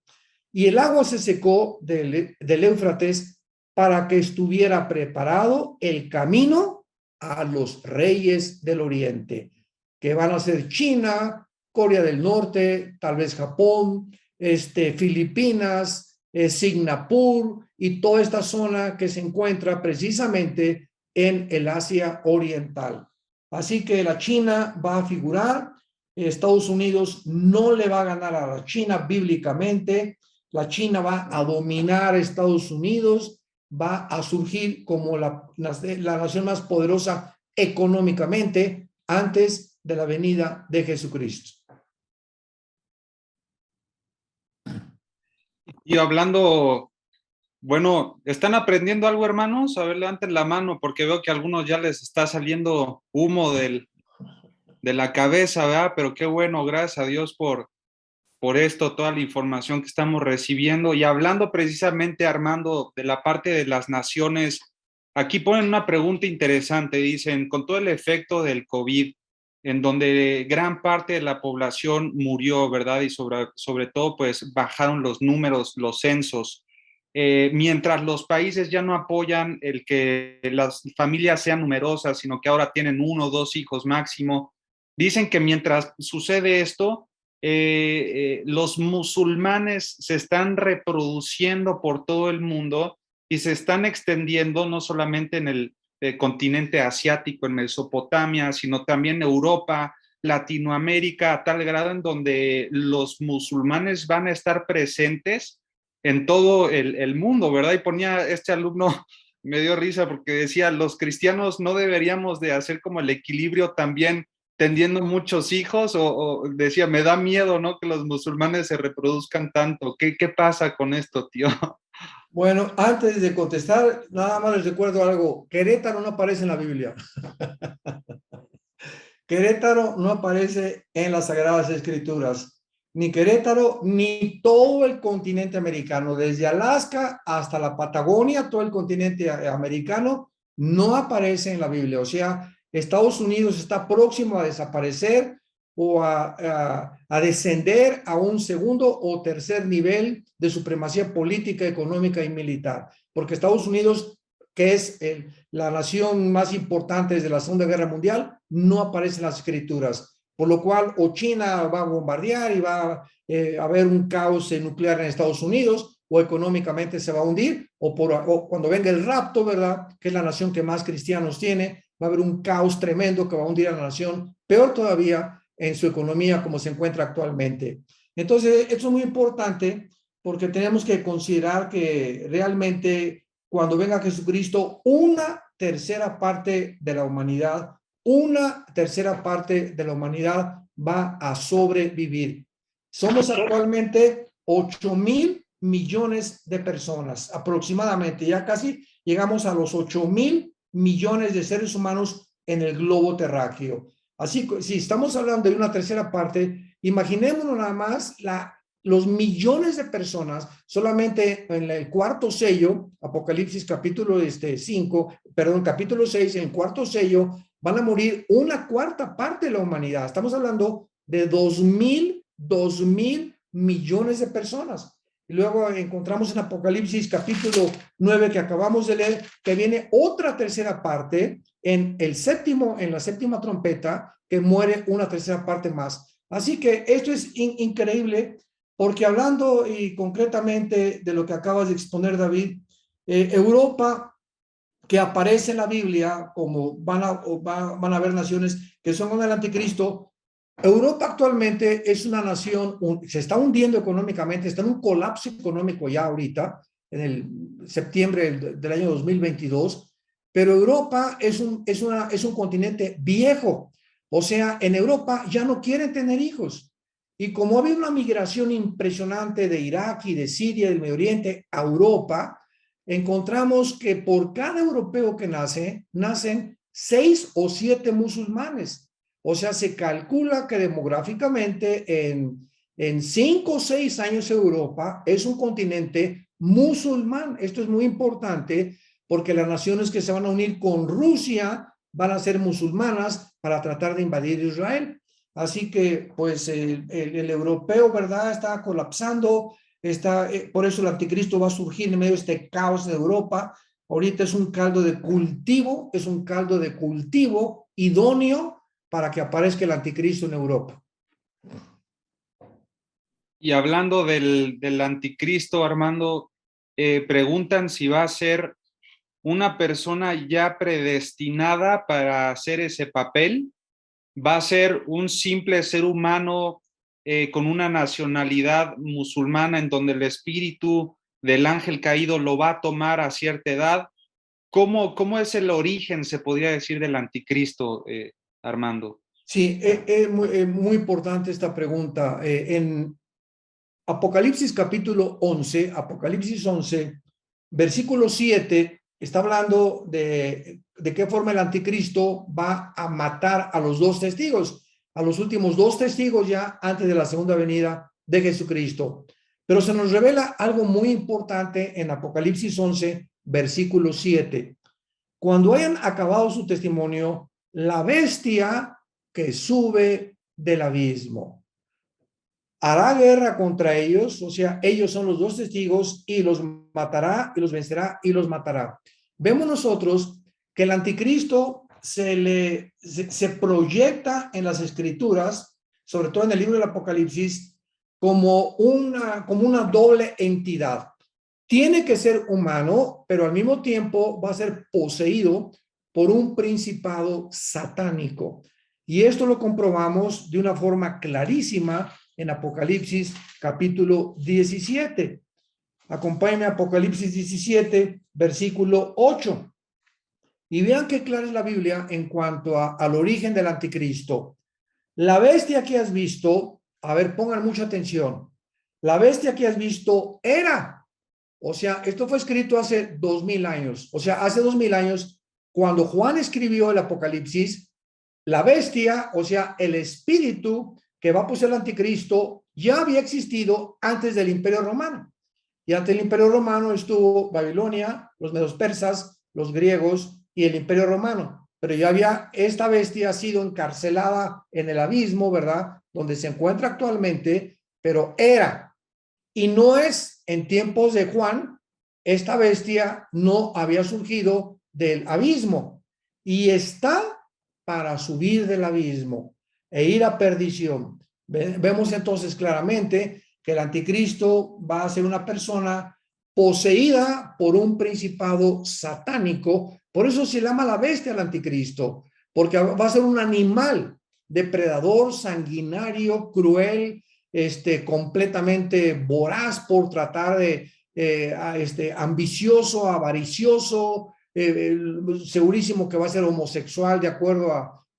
Y el agua se secó del Éufrates para que estuviera preparado el camino a los reyes del Oriente, que van a ser China, Corea del Norte, tal vez Japón, Filipinas, Singapur y toda esta zona que se encuentra precisamente en el Asia Oriental. Así que la China va a figurar, Estados Unidos no le va a ganar a la China bíblicamente, la China va a dominar a Estados Unidos, va a surgir como la nación más poderosa económicamente antes de la venida de Jesucristo. Y hablando, bueno, ¿están aprendiendo algo, hermanos? A ver, levanten la mano porque veo que a algunos ya les está saliendo humo de la cabeza, ¿verdad? Pero qué bueno, gracias a Dios por esto, toda la información que estamos recibiendo. Y hablando precisamente, Armando, de la parte de las naciones, aquí ponen una pregunta interesante, dicen, con todo el efecto del COVID, en donde gran parte de la población murió, ¿verdad? Y sobre todo, pues, bajaron los números, los censos. Mientras los países ya no apoyan el que las familias sean numerosas, sino que ahora tienen 1 o 2 hijos máximo, dicen que mientras sucede esto, los musulmanes se están reproduciendo por todo el mundo y se están extendiendo no solamente en el continente asiático, en Mesopotamia, sino también en Europa, Latinoamérica, a tal grado en donde los musulmanes van a estar presentes en todo el mundo, ¿verdad? Y ponía este alumno, me dio risa porque decía, los cristianos no deberíamos de hacer como el equilibrio también teniendo muchos hijos, o decía, me da miedo, ¿no? Que los musulmanes se reproduzcan tanto. ¿Qué pasa con esto, tío? Bueno, antes de contestar, nada más les recuerdo algo. Querétaro no aparece en la Biblia. Querétaro no aparece en las Sagradas Escrituras. Ni Querétaro, ni todo el continente americano, desde Alaska hasta la Patagonia, todo el continente americano, no aparece en la Biblia. O sea, Estados Unidos está próximo a desaparecer o a descender a un segundo o tercer nivel de supremacía política, económica y militar. Porque Estados Unidos, que es la nación más importante desde la Segunda Guerra Mundial, no aparece en las escrituras. Por lo cual, o China va a bombardear y va a haber un caos nuclear en Estados Unidos, o económicamente se va a hundir, o cuando venga el rapto, ¿verdad? Que es la nación que más cristianos tiene, va a haber un caos tremendo que va a hundir a la nación, peor todavía en su economía como se encuentra actualmente. Entonces, esto es muy importante porque tenemos que considerar que realmente cuando venga Jesucristo, una tercera parte de la humanidad va a sobrevivir. Somos actualmente 8,000 millones de personas, aproximadamente. Ya casi llegamos a los 8,000 millones de seres humanos en el globo terráqueo. Así que si estamos hablando de una tercera parte, imaginémonos nada más los millones de personas solamente en el cuarto sello, Apocalipsis capítulo 6, en el cuarto sello van a morir una cuarta parte de la humanidad. Estamos hablando de 2,000 millones de personas. Y luego encontramos en Apocalipsis capítulo 9 que acabamos de leer, que viene otra tercera parte en la séptima trompeta, que muere una tercera parte más. Así que esto es increíble, porque hablando y concretamente de lo que acabas de exponer, David, Europa, que aparece en la Biblia como van a haber naciones que son con el anticristo. Europa actualmente es una nación, se está hundiendo económicamente, está en un colapso económico ya ahorita, en el septiembre del año 2022, pero Europa es un continente viejo. O sea, en Europa ya no quieren tener hijos. Y como ha habido una migración impresionante de Irak y de Siria, del Medio Oriente a Europa, encontramos que por cada europeo que nacen 6 o 7 musulmanes. O sea, se calcula que demográficamente en 5 o 6 años Europa es un continente musulmán. Esto es muy importante porque las naciones que se van a unir con Rusia van a ser musulmanas para tratar de invadir Israel. Así que, pues, el europeo, ¿verdad?, está colapsando, por eso el anticristo va a surgir en medio de este caos de Europa. Ahorita es un caldo de cultivo, idóneo para que aparezca el anticristo en Europa. Y hablando del anticristo, Armando, preguntan si va a ser una persona ya predestinada para hacer ese papel. ¿Va a ser un simple ser humano con una nacionalidad musulmana en donde el espíritu del ángel caído lo va a tomar a cierta edad? ¿Cómo es el origen, se podría decir, del anticristo, Armando? Sí, es muy importante esta pregunta. En Apocalipsis capítulo 11, Apocalipsis 11, versículo 7, está hablando de qué forma el anticristo va a matar a los 2 testigos, a los últimos 2 testigos ya antes de la segunda venida de Jesucristo. Pero se nos revela algo muy importante en Apocalipsis 11, versículo 7. Cuando hayan acabado su testimonio, la bestia que sube del abismo hará guerra contra ellos, o sea, ellos son los 2 testigos, y los matará, y los vencerá, y los matará. Vemos nosotros que el anticristo se proyecta en las escrituras, sobre todo en el libro del Apocalipsis, como una doble entidad. Tiene que ser humano, pero al mismo tiempo va a ser poseído por un principado satánico. Y esto lo comprobamos de una forma clarísima en Apocalipsis capítulo 17. Acompáñenme a Apocalipsis 17, versículo 8. Y vean qué clara es la Biblia en cuanto al origen del anticristo. La bestia que has visto, a ver, pongan mucha atención. La bestia que has visto era, o sea, esto fue escrito hace 2000 años. O sea, hace 2000 años, cuando Juan escribió el Apocalipsis, la bestia, o sea, el espíritu que va a poseer el anticristo, ya había existido antes del Imperio Romano. Y antes del Imperio Romano estuvo Babilonia, los medos persas, los griegos y el Imperio Romano. Pero ya había, esta bestia ha sido encarcelada en el abismo, ¿verdad?, donde se encuentra actualmente, pero era, y no es en tiempos de Juan, esta bestia no había surgido del abismo y está para subir del abismo e ir a perdición. Vemos entonces claramente que el anticristo va a ser una persona poseída por un principado satánico. Por eso se llama la bestia al anticristo, porque va a ser un animal depredador, sanguinario, cruel, completamente voraz por tratar de, ambicioso, avaricioso, segurísimo que va a ser homosexual de acuerdo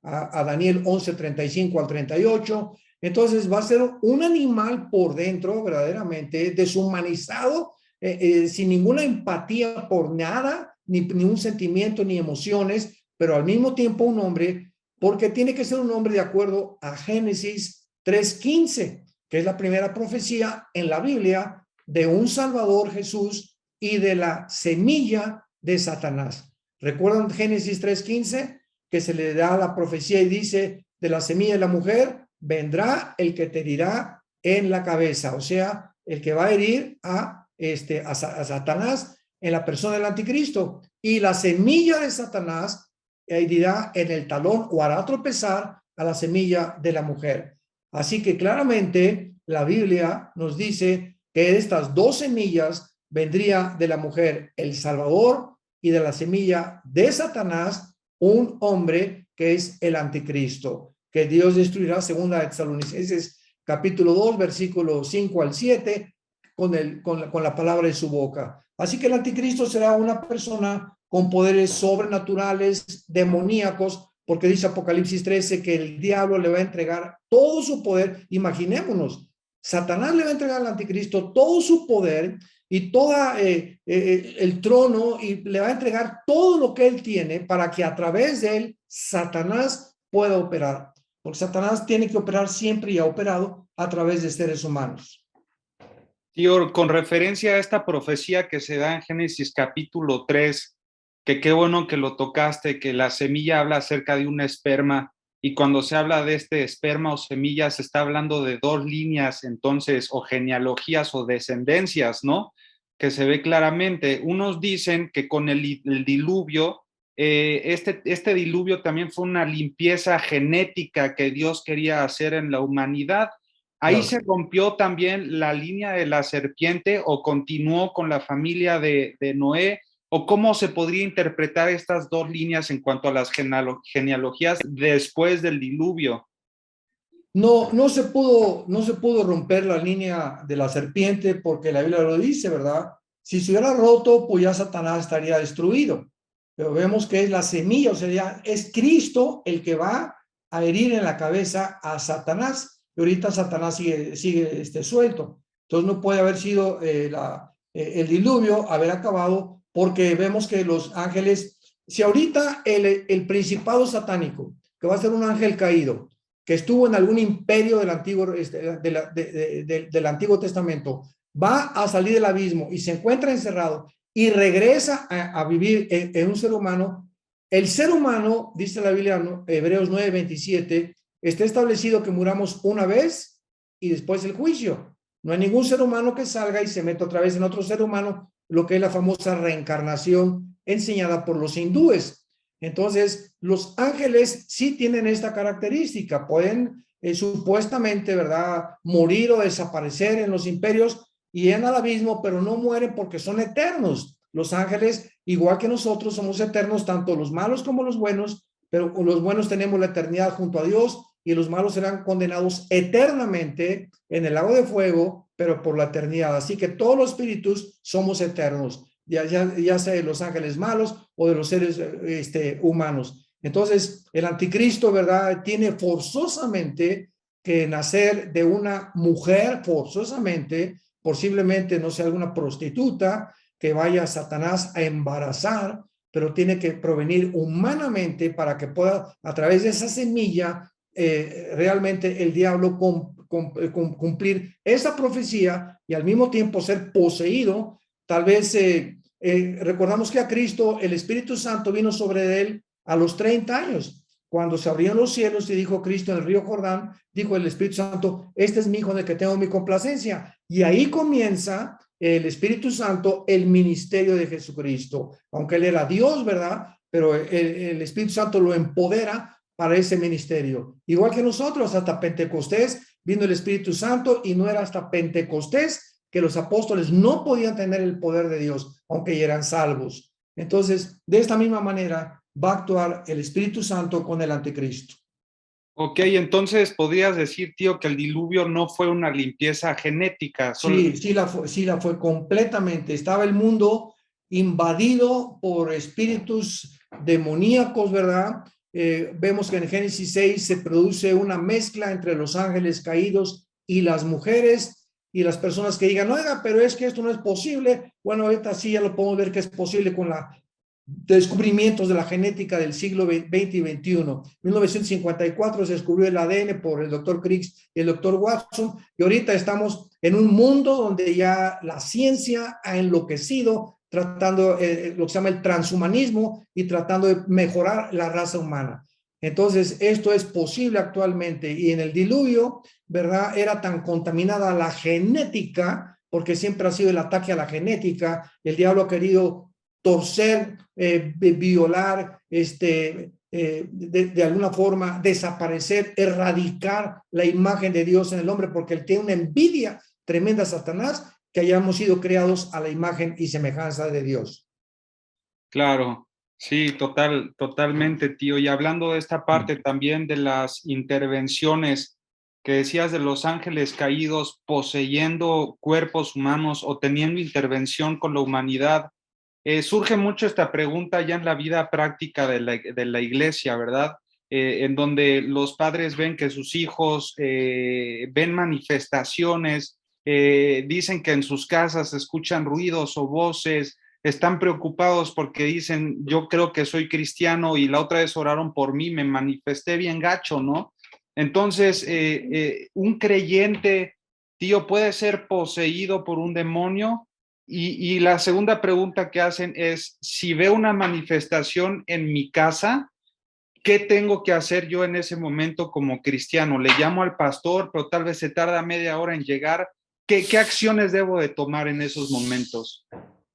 a Daniel 11, 35 al 38. Entonces va a ser un animal por dentro verdaderamente deshumanizado, sin ninguna empatía por nada, ni un sentimiento ni emociones, pero al mismo tiempo un hombre, porque tiene que ser un hombre de acuerdo a Génesis 3:15, que es la primera profecía en la Biblia de un Salvador, Jesús, y de la semilla de Satanás. ¿Recuerdan Génesis 3:15? Que se le da la profecía y dice, de la semilla de la mujer vendrá el que te herirá en la cabeza, o sea, el que va a herir a Satanás en la persona del anticristo, y la semilla de Satanás herirá en el talón o hará tropezar a la semilla de la mujer. Así que claramente la Biblia nos dice que de estas 2 semillas vendría de la mujer el Salvador, y de la semilla de Satanás un hombre que es el anticristo, que Dios destruirá, segunda de Tesalonicenses capítulo 2, versículo 5 al 7, con la palabra de su boca. Así que el anticristo será una persona con poderes sobrenaturales, demoníacos, porque dice Apocalipsis 13 que el diablo le va a entregar todo su poder. Imaginémonos, Satanás le va a entregar al anticristo todo su poder, y toda el trono, y le va a entregar todo lo que él tiene para que a través de él Satanás pueda operar. Porque Satanás tiene que operar siempre y ha operado a través de seres humanos. Tío, con referencia a esta profecía que se da en Génesis capítulo 3, que qué bueno que lo tocaste, que la semilla habla acerca de un esperma, y cuando se habla de este esperma o semilla, se está hablando de dos líneas, entonces, o genealogías o descendencias, ¿no? Que se ve claramente. Unos dicen que con el diluvio, este diluvio también fue una limpieza genética que Dios quería hacer en la humanidad. ¿Ahí Claro. se rompió también la línea de la serpiente o continuó con la familia de Noé? ¿O cómo se podría interpretar estas dos líneas en cuanto a las genealogías después del diluvio? No, no se pudo romper la línea de la serpiente porque la Biblia lo dice, ¿verdad? Si se hubiera roto, pues ya Satanás estaría destruido. Pero vemos que es la semilla, o sea, ya es Cristo el que va a herir en la cabeza a Satanás. Y ahorita Satanás sigue suelto. Entonces no puede haber sido el diluvio, haber acabado, porque vemos que los ángeles, si ahorita el principado satánico, que va a ser un ángel caído, que estuvo en algún imperio del Antiguo, del Antiguo Testamento, va a salir del abismo y se encuentra encerrado y regresa a vivir en un ser humano, el ser humano, dice la Biblia, ¿no? Hebreos 9:27, está establecido que muramos una vez y después el juicio. No hay ningún ser humano que salga y se meta otra vez en otro ser humano, lo que es la famosa reencarnación enseñada por los hindúes. Entonces, los ángeles sí tienen esta característica, pueden supuestamente, ¿verdad?, morir o desaparecer en los imperios y en el abismo, pero no mueren porque son eternos. Los ángeles, igual que nosotros, somos eternos, tanto los malos como los buenos, pero los buenos tenemos la eternidad junto a Dios y los malos serán condenados eternamente en el lago de fuego, pero por la eternidad. Así que todos los espíritus somos eternos, ya sea de los ángeles malos o de los seres humanos. Entonces, el anticristo, ¿verdad?, tiene forzosamente que nacer de una mujer, forzosamente, posiblemente no sea alguna prostituta que vaya a Satanás a embarazar, pero tiene que provenir humanamente para que pueda, a través de esa semilla, realmente el diablo cumplir esa profecía y al mismo tiempo ser poseído. Tal vez recordamos que a Cristo el Espíritu Santo vino sobre él a los 30 años, cuando se abrieron los cielos y dijo Cristo en el río Jordán, dijo el Espíritu Santo, este es mi hijo en el que tengo mi complacencia. Y ahí comienza el Espíritu Santo, el ministerio de Jesucristo. Aunque él era Dios, ¿verdad? Pero el Espíritu Santo lo empodera para ese ministerio. Igual que nosotros, hasta Pentecostés vino el Espíritu Santo y no era hasta Pentecostés que los apóstoles no podían tener el poder de Dios, aunque ya eran salvos. Entonces, de esta misma manera va a actuar el Espíritu Santo con el anticristo. Ok, entonces podrías decir, tío, que el diluvio no fue una limpieza genética. Sí, sí la fue completamente. Estaba el mundo invadido por espíritus demoníacos, ¿verdad? Vemos que en Génesis 6 se produce una mezcla entre los ángeles caídos y las mujeres y las personas que digan, oiga, pero es que esto no es posible. Bueno, ahorita sí ya lo podemos ver que es posible con la descubrimientos de la genética del siglo XX y XXI. En 1954 se descubrió el ADN por el doctor Crick y el doctor Watson, y ahorita estamos en un mundo donde ya la ciencia ha enloquecido tratando lo que se llama el transhumanismo y tratando de mejorar la raza humana. Entonces, esto es posible actualmente, y en el diluvio, ¿verdad?, era tan contaminada la genética, porque siempre ha sido el ataque a la genética, el diablo ha querido torcer, violar, de alguna forma desaparecer, erradicar la imagen de Dios en el hombre, porque él tiene una envidia tremenda a Satanás que hayamos sido creados a la imagen y semejanza de Dios. Claro, sí, totalmente, tío. Y hablando de esta parte también de las intervenciones que decías de los ángeles caídos poseyendo cuerpos humanos o teniendo intervención con la humanidad, surge mucho esta pregunta ya en la vida práctica de la iglesia, ¿verdad? En donde los padres ven que sus hijos ven manifestaciones dicen que en sus casas escuchan ruidos o voces, están preocupados porque dicen, yo creo que soy cristiano y la otra vez oraron por mí, me manifesté bien gacho, ¿no? Entonces, un creyente, tío, puede ser poseído por un demonio. Y la segunda pregunta que hacen es, si veo una manifestación en mi casa, ¿qué tengo que hacer yo en ese momento como cristiano? Le llamo al pastor, pero tal vez se tarda media hora en llegar. ¿Qué acciones debo de tomar en esos momentos?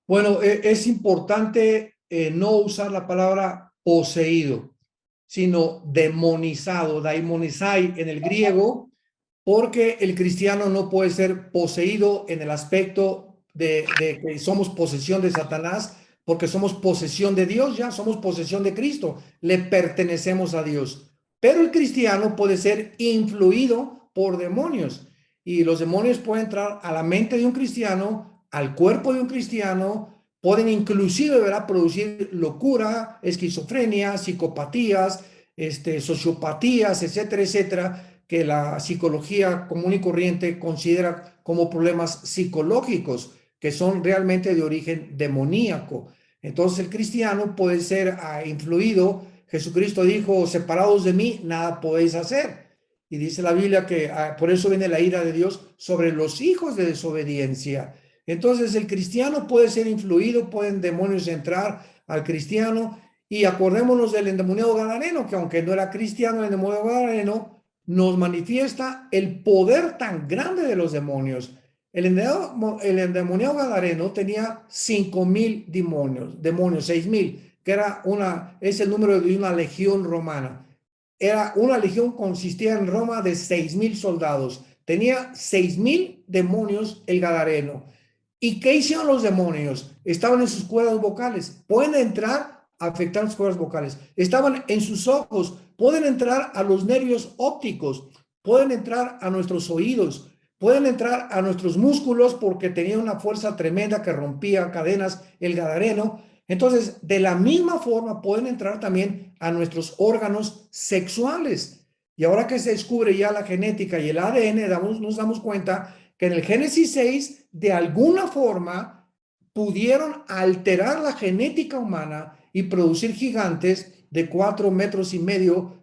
Bueno, es importante no usar la palabra poseído, sino demonizado, daimonizai en el griego, porque el cristiano no puede ser poseído en el aspecto de que somos posesión de Satanás, porque somos posesión de Dios, ya somos posesión de Cristo, le pertenecemos a Dios. Pero el cristiano puede ser influido por demonios y los demonios pueden entrar a la mente de un cristiano, al cuerpo de un cristiano, pueden inclusive, ¿verdad?, producir locura, esquizofrenia, psicopatías, sociopatías, etcétera, etcétera, que la psicología común y corriente considera como problemas psicológicos, que son realmente de origen demoníaco. Entonces el cristiano puede ser influido. Jesucristo dijo, separados de mí, nada podéis hacer. Y dice la Biblia que por eso viene la ira de Dios sobre los hijos de desobediencia. Entonces el cristiano puede ser influido, pueden demonios entrar al cristiano. Y acordémonos del endemoniado gadareno, que aunque no era cristiano, el endemoniado gadareno nos manifiesta el poder tan grande de los demonios. El endemoniado gadareno tenía 5,000 demonios, 6,000, que es el número de una legión romana. Era una legión, consistía en Roma de 6,000 soldados. Tenía 6,000 demonios el gadareno. ¿Y qué hicieron los demonios? Estaban en sus cuerdas vocales. Pueden entrar a afectar sus cuerdas vocales. Estaban en sus ojos. Pueden entrar a los nervios ópticos. Pueden entrar a nuestros oídos. Pueden entrar a nuestros músculos porque tenía una fuerza tremenda que rompía cadenas el gadareno. Entonces, de la misma forma, pueden entrar también a nuestros órganos sexuales. Y ahora que se descubre ya la genética y el ADN, nos damos cuenta que en el Génesis 6, de alguna forma, pudieron alterar la genética humana y producir gigantes de 4,5 metros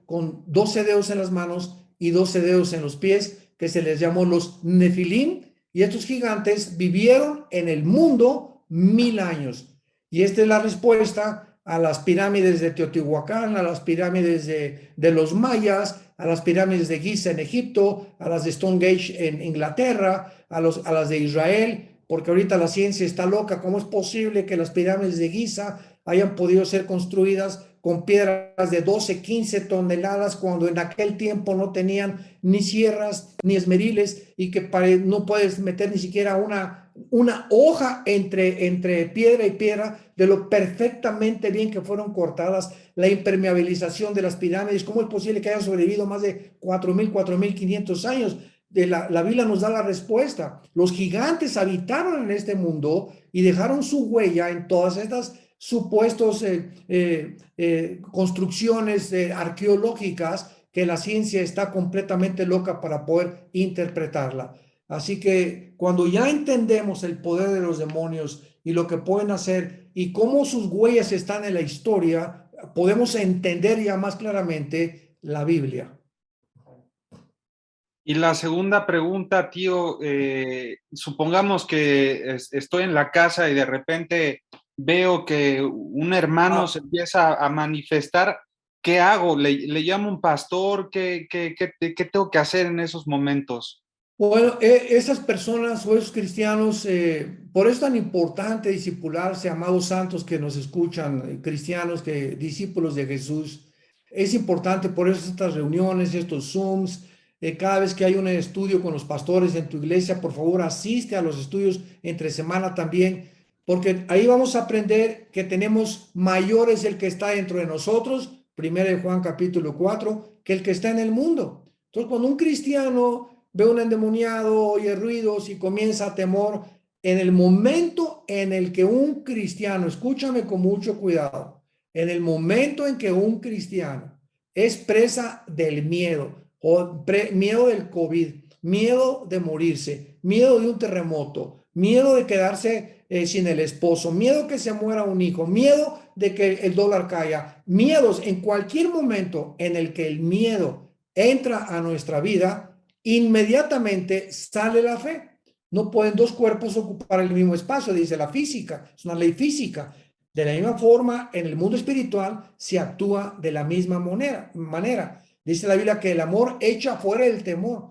con 12 dedos en las manos y 12 dedos en los pies, que se les llamó los Nefilim, y estos gigantes vivieron en el mundo 1,000 años. Y esta es la respuesta a las pirámides de Teotihuacán, a las pirámides de los mayas, a las pirámides de Giza en Egipto, a las de Stonehenge en Inglaterra, a las de Israel, porque ahorita la ciencia está loca. ¿Cómo es posible que las pirámides de Giza hayan podido ser construidas con piedras de 12, 15 toneladas cuando en aquel tiempo no tenían ni sierras ni esmeriles y que no puedes meter ni siquiera una hoja entre piedra y piedra de lo perfectamente bien que fueron cortadas? La impermeabilización de las pirámides, ¿cómo es posible que hayan sobrevivido más de 4,000, 4,500 años? La Biblia nos da la respuesta. Los gigantes habitaron en este mundo y dejaron su huella en todas estas supuestos construcciones arqueológicas que la ciencia está completamente loca para poder interpretarla. Así que cuando ya entendemos el poder de los demonios y lo que pueden hacer y cómo sus huellas están en la historia, podemos entender ya más claramente la Biblia. Y la segunda pregunta, tío, supongamos que estoy en la casa y de repente veo que un hermano se empieza a manifestar. ¿Qué hago? ¿Le llamo a un pastor? ¿Qué tengo que hacer en esos momentos? Bueno, esas personas o esos cristianos, por eso es tan importante discipularse, amados santos que nos escuchan, cristianos, discípulos de Jesús. Es importante por eso estas reuniones, estos Zooms. Cada vez que hay un estudio con los pastores en tu iglesia, por favor, asiste a los estudios entre semana también, porque ahí vamos a aprender que tenemos mayor es el que está dentro de nosotros, 1 Juan capítulo 4, que el que está en el mundo. Entonces, cuando un cristiano ve un endemoniado, oye ruidos y comienza a temor, en el momento en el que un cristiano, escúchame con mucho cuidado, en el momento en que un cristiano es presa del miedo o miedo del COVID miedo de morirse, miedo de un terremoto, miedo de quedarse sin el esposo, miedo que se muera un hijo, miedo de que el dólar caiga, miedos en cualquier momento en el que el miedo entra a nuestra vida, inmediatamente sale la fe. No pueden dos cuerpos ocupar el mismo espacio, dice la física, es una ley física. De la misma forma, en el mundo espiritual se actúa de la misma manera. Dice la Biblia que el amor echa fuera el temor,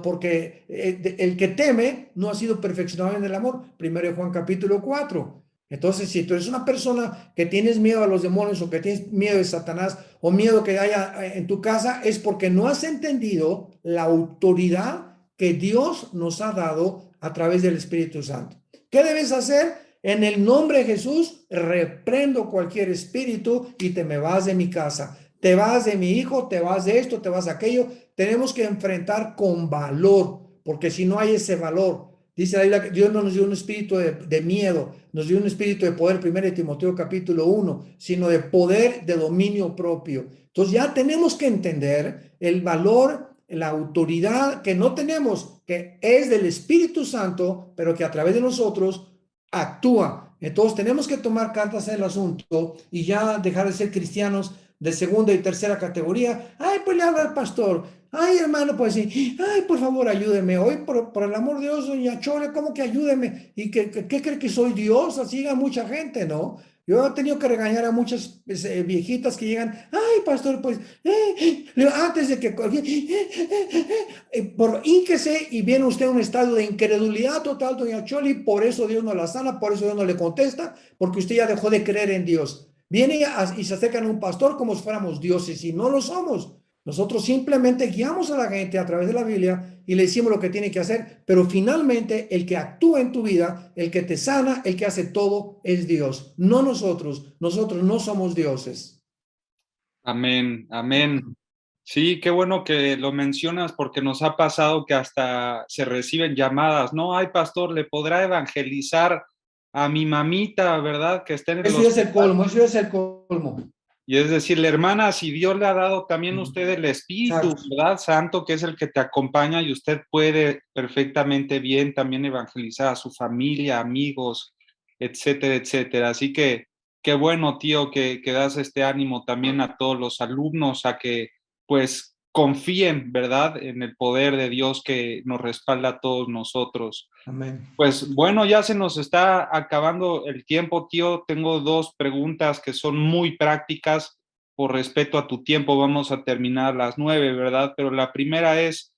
porque el que teme no ha sido perfeccionado en el amor. Primero Juan capítulo 4. Entonces, si tú eres una persona que tienes miedo a los demonios o que tienes miedo de Satanás o miedo que haya en tu casa, es porque no has entendido la autoridad que Dios nos ha dado a través del Espíritu Santo. ¿Qué debes hacer? En el nombre de Jesús, reprendo cualquier espíritu y te me vas de mi casa. Te vas de mi hijo, te vas de esto, te vas de aquello. Tenemos que enfrentar con valor, porque si no hay ese valor, dice la Biblia que Dios no nos dio un espíritu de miedo, nos dio un espíritu de poder, 1 Timoteo capítulo 1, sino de poder, de dominio propio. Entonces ya tenemos que entender el valor, la autoridad que no tenemos, que es del Espíritu Santo, pero que a través de nosotros actúa. Entonces tenemos que tomar cartas en el asunto y ya dejar de ser cristianos de segunda y tercera categoría. Ay, pues le habla al pastor. Ay, hermano, pues sí. Ay, por favor, ayúdeme. Hoy, por el amor de Dios, doña Chole, ¿cómo que ayúdeme? ¿Y qué cree que soy Dios? Así llega mucha gente, ¿no? Yo he tenido que regañar a muchas viejitas que llegan, ay, pastor, pues, antes de que, por ínquese y viene usted a un estado de incredulidad total, doña Choli, por eso Dios no la sana, por eso Dios no le contesta, porque usted ya dejó de creer en Dios. Viene y se acercan a un pastor como si fuéramos dioses y no lo somos. Nosotros simplemente guiamos a la gente a través de la Biblia y le decimos lo que tiene que hacer, pero finalmente el que actúa en tu vida, el que te sana, el que hace todo es Dios, no nosotros. Nosotros no somos dioses. Amén, amén. Sí, qué bueno que lo mencionas porque nos ha pasado que hasta se reciben llamadas, ¿no? Ay, pastor, ¿le podrá evangelizar a mi mamita, verdad? Que está en el Eso ya es el hospital. colmo, eso ya es el colmo. Y es decirle, hermana, si Dios le ha dado también a usted el Espíritu, Exacto. ¿verdad? Santo, que es el que te acompaña y usted puede perfectamente bien también evangelizar a su familia, amigos, etcétera, etcétera. Así que qué bueno, tío, que das este ánimo también a todos los alumnos a que pues confíen, ¿verdad? En el poder de Dios que nos respalda a todos nosotros. Amén. Pues bueno, ya se nos está acabando el tiempo, tío. Tengo dos preguntas que son muy prácticas. Por respeto a tu tiempo, vamos a terminar a las 9, ¿verdad? Pero la primera es,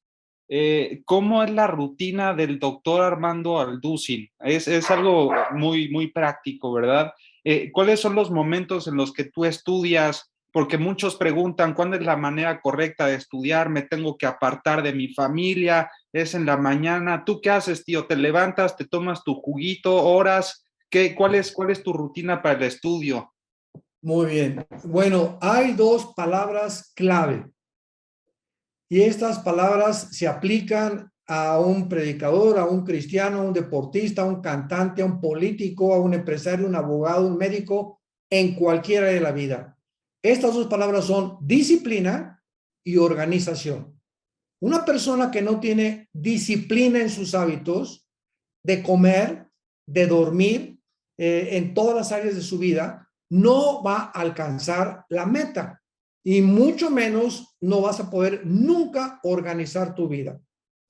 ¿cómo es la rutina del doctor Armando Alducin? Es algo muy, muy práctico, ¿verdad? ¿Cuáles son los momentos en los que tú estudias? Porque muchos preguntan, ¿cuándo es la manera correcta de estudiar? ¿Me tengo que apartar de mi familia? ¿Es en la mañana? ¿Tú qué haces, tío? ¿Te levantas, te tomas tu juguito, horas? ¿Cuál es tu rutina para el estudio? Muy bien. Bueno, hay dos palabras clave y estas palabras se aplican a un predicador, a un cristiano, a un deportista, a un cantante, a un político, a un empresario, un abogado, un médico, en cualquier área de la vida. Estas dos palabras son disciplina y organización. Una persona que no tiene disciplina en sus hábitos de comer, de dormir, en todas las áreas de su vida, no va a alcanzar la meta y mucho menos no vas a poder nunca organizar tu vida.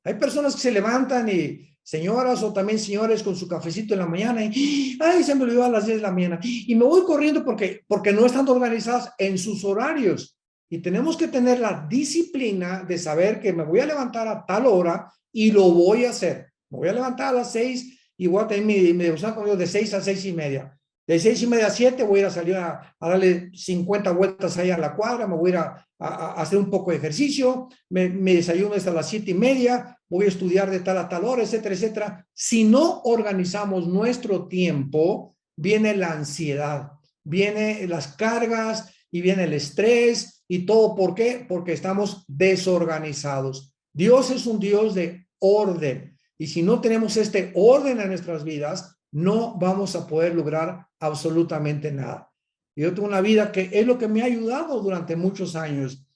Hay personas que se levantan y señoras o también señores con su cafecito en la mañana y ay, se me olvidó a las 10 de la mañana y me voy corriendo porque no están organizadas en sus horarios. Y tenemos que tener la disciplina de saber que me voy a levantar a tal hora y lo voy a hacer. Me voy a levantar a las 6 y voy a tener mi devoción con Dios de 6 a 6:30. De 6:30 a 7 voy a ir a salir a darle 50 vueltas ahí a la cuadra, me voy a ir a hacer un poco de ejercicio, me desayuno hasta las 7:30, voy a estudiar de tal a tal hora, etcétera, etcétera. Si no organizamos nuestro tiempo, viene la ansiedad, vienen las cargas y viene el estrés y todo. ¿Por qué? Porque estamos desorganizados. Dios es un Dios de orden. Y si no tenemos este orden en nuestras vidas, no vamos a poder lograr absolutamente nada. Yo tengo una vida que es lo que me ha ayudado durante muchos años.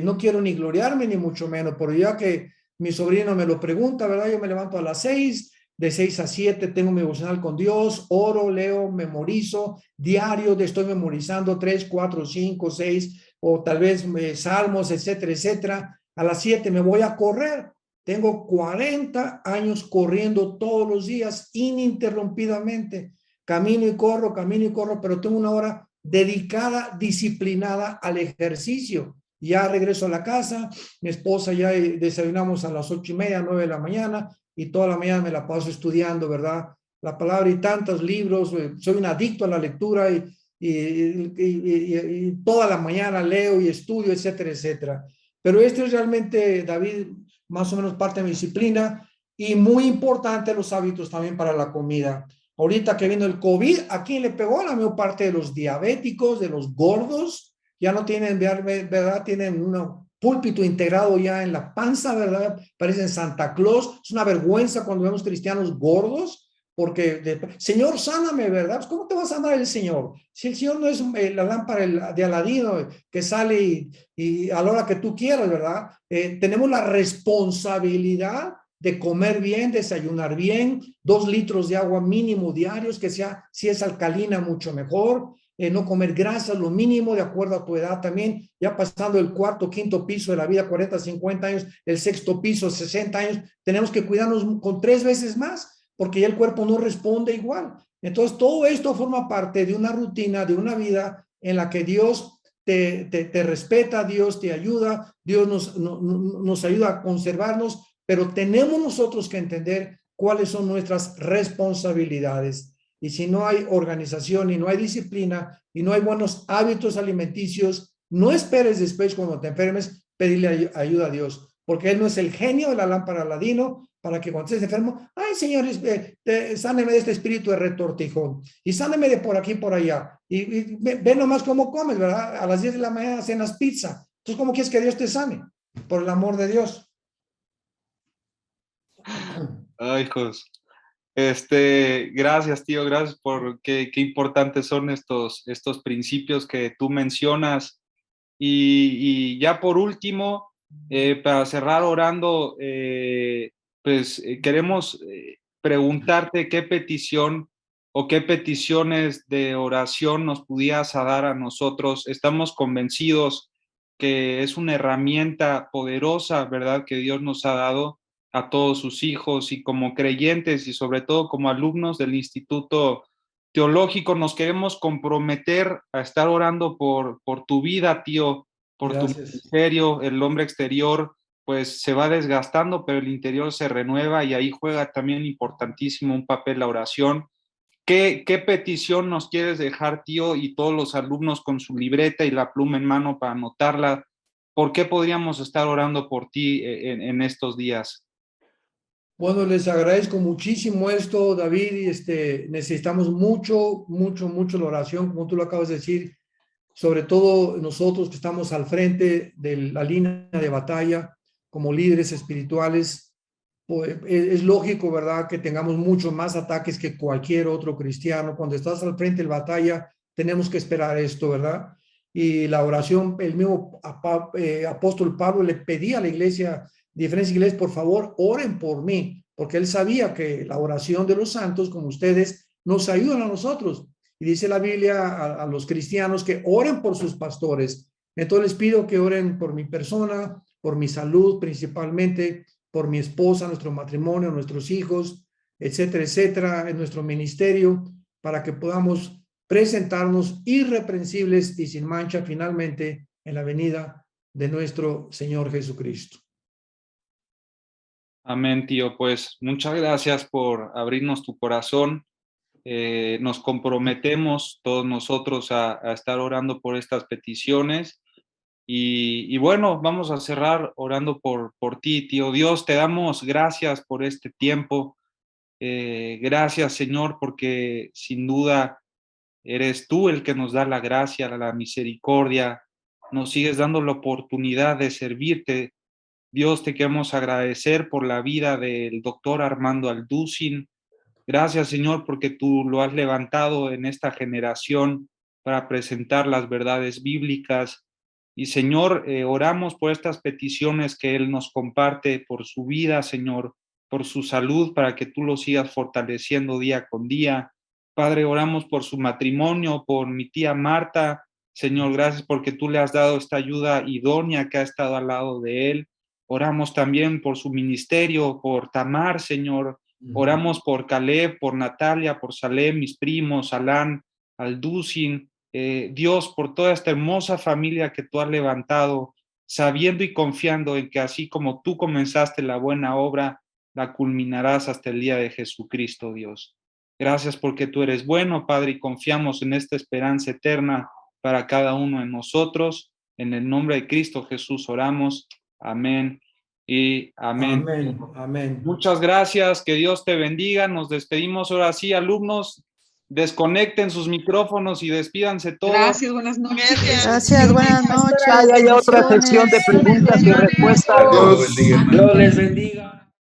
No quiero ni gloriarme ni mucho menos, pero ya que mi sobrino me lo pregunta, ¿verdad? Yo me levanto a las 6, de 6 a 7 tengo mi devocional con Dios, oro, leo, memorizo, diario, estoy memorizando 3, 4, 5, 6, o tal vez salmos, etcétera, etcétera. A las 7 me voy a correr. Tengo 40 años corriendo todos los días ininterrumpidamente. Camino y corro, pero tengo una hora dedicada, disciplinada al ejercicio. Ya regreso a la casa, mi esposa ya desayunamos a las 8:30, 9 de la mañana, y toda la mañana me la paso estudiando, ¿verdad? La palabra y tantos libros, soy un adicto a la lectura y toda la mañana leo y estudio, etcétera, etcétera. Pero este es realmente, David, más o menos parte de mi disciplina y muy importante los hábitos también para la comida. Ahorita que vino el COVID, ¿a quién le pegó? La mayor parte de los diabéticos, de los gordos, ya no tienen, ¿verdad? Tienen un púlpito integrado ya en la panza, ¿verdad? Parecen Santa Claus. Es una vergüenza cuando vemos cristianos gordos, porque, Señor, sáname, ¿verdad? Pues, ¿cómo te va a sanar el Señor? Si el Señor no es la lámpara de Aladino que sale y a la hora que tú quieras, ¿verdad? Tenemos la responsabilidad de comer bien, desayunar bien, 2 litros de agua mínimo diarios, que sea, si es alcalina, mucho mejor. No comer grasas, lo mínimo, de acuerdo a tu edad también, ya pasando el cuarto, quinto piso de la vida, 40, 50 años, el sexto piso, 60 años, tenemos que cuidarnos con 3 veces más, porque ya el cuerpo no responde igual. Entonces, todo esto forma parte de una rutina, de una vida en la que Dios te respeta, Dios te ayuda, Dios nos ayuda a conservarnos, pero tenemos nosotros que entender cuáles son nuestras responsabilidades. Y si no hay organización y no hay disciplina y no hay buenos hábitos alimenticios, no esperes después cuando te enfermes pedirle ayuda a Dios, porque Él no es el genio de la lámpara Aladino para que cuando estés enfermo, ay, señores, sáneme de este espíritu de retortijón y sáneme de por aquí y por allá. Y ve nomás cómo comes, ¿verdad? A las 10 de la mañana cenas pizza. Entonces, ¿cómo quieres que Dios te sane? Por el amor de Dios. Ay, hijos. Gracias, tío, gracias por qué importantes son estos principios que tú mencionas. Y ya por último, para cerrar orando, queremos preguntarte qué petición o qué peticiones de oración nos pudieras dar a nosotros. Estamos convencidos que es una herramienta poderosa, ¿verdad?, que Dios nos ha dado a todos sus hijos, y como creyentes y sobre todo como alumnos del Instituto Teológico nos queremos comprometer a estar orando por tu vida, tío, por tu Gracias. ministerio. El hombre exterior pues se va desgastando, pero el interior se renueva, y ahí juega también importantísimo un papel la oración. ¿Qué petición nos quieres dejar, tío, y todos los alumnos con su libreta y la pluma en mano para anotarla? ¿Por qué podríamos estar orando por ti en estos días? Bueno, les agradezco muchísimo esto, David, y necesitamos mucho, mucho, mucho la oración, como tú lo acabas de decir, sobre todo nosotros que estamos al frente de la línea de batalla como líderes espirituales. Pues, es lógico, ¿verdad?, que tengamos mucho más ataques que cualquier otro cristiano. Cuando estás al frente de la batalla, tenemos que esperar esto, ¿verdad? Y la oración, el mismo apóstol Pablo le pedía a la iglesia, diferentes iglesias, por favor, oren por mí, porque él sabía que la oración de los santos, como ustedes, nos ayudan a nosotros. Y dice la Biblia a los cristianos que oren por sus pastores. Entonces les pido que oren por mi persona, por mi salud principalmente, por mi esposa, nuestro matrimonio, nuestros hijos, etcétera, etcétera, en nuestro ministerio, para que podamos presentarnos irreprensibles y sin mancha finalmente en la venida de nuestro Señor Jesucristo. Amén, tío. Pues muchas gracias por abrirnos tu corazón. Nos comprometemos todos nosotros a estar orando por estas peticiones. Y bueno, vamos a cerrar orando por ti, tío. Dios, te damos gracias por este tiempo. Gracias, Señor, porque sin duda eres tú el que nos da la gracia, la misericordia. Nos sigues dando la oportunidad de servirte. Dios, te queremos agradecer por la vida del doctor Armando Alducin. Gracias, Señor, porque tú lo has levantado en esta generación para presentar las verdades bíblicas. Y Señor, oramos por estas peticiones que él nos comparte, por su vida, Señor, por su salud, para que tú lo sigas fortaleciendo día con día. Padre, oramos por su matrimonio, por mi tía Marta. Señor, gracias porque tú le has dado esta ayuda idónea que ha estado al lado de él. Oramos también por su ministerio, por Tamar, Señor. Oramos por Caleb, por Natalia, por Salem, mis primos, Alán, Alducin. Dios, por toda esta hermosa familia que tú has levantado, sabiendo y confiando en que así como tú comenzaste la buena obra, la culminarás hasta el día de Jesucristo, Dios. Gracias porque tú eres bueno, Padre, y confiamos en esta esperanza eterna para cada uno de nosotros. En el nombre de Cristo Jesús oramos. Amén y amén. Amén, amén. Muchas gracias, que Dios te bendiga. Nos despedimos ahora sí, alumnos. Desconecten sus micrófonos y despídanse todos. Gracias, buenas noches. Gracias, buenas noches. Hay otra sesión de preguntas y respuestas. Dios les bendiga.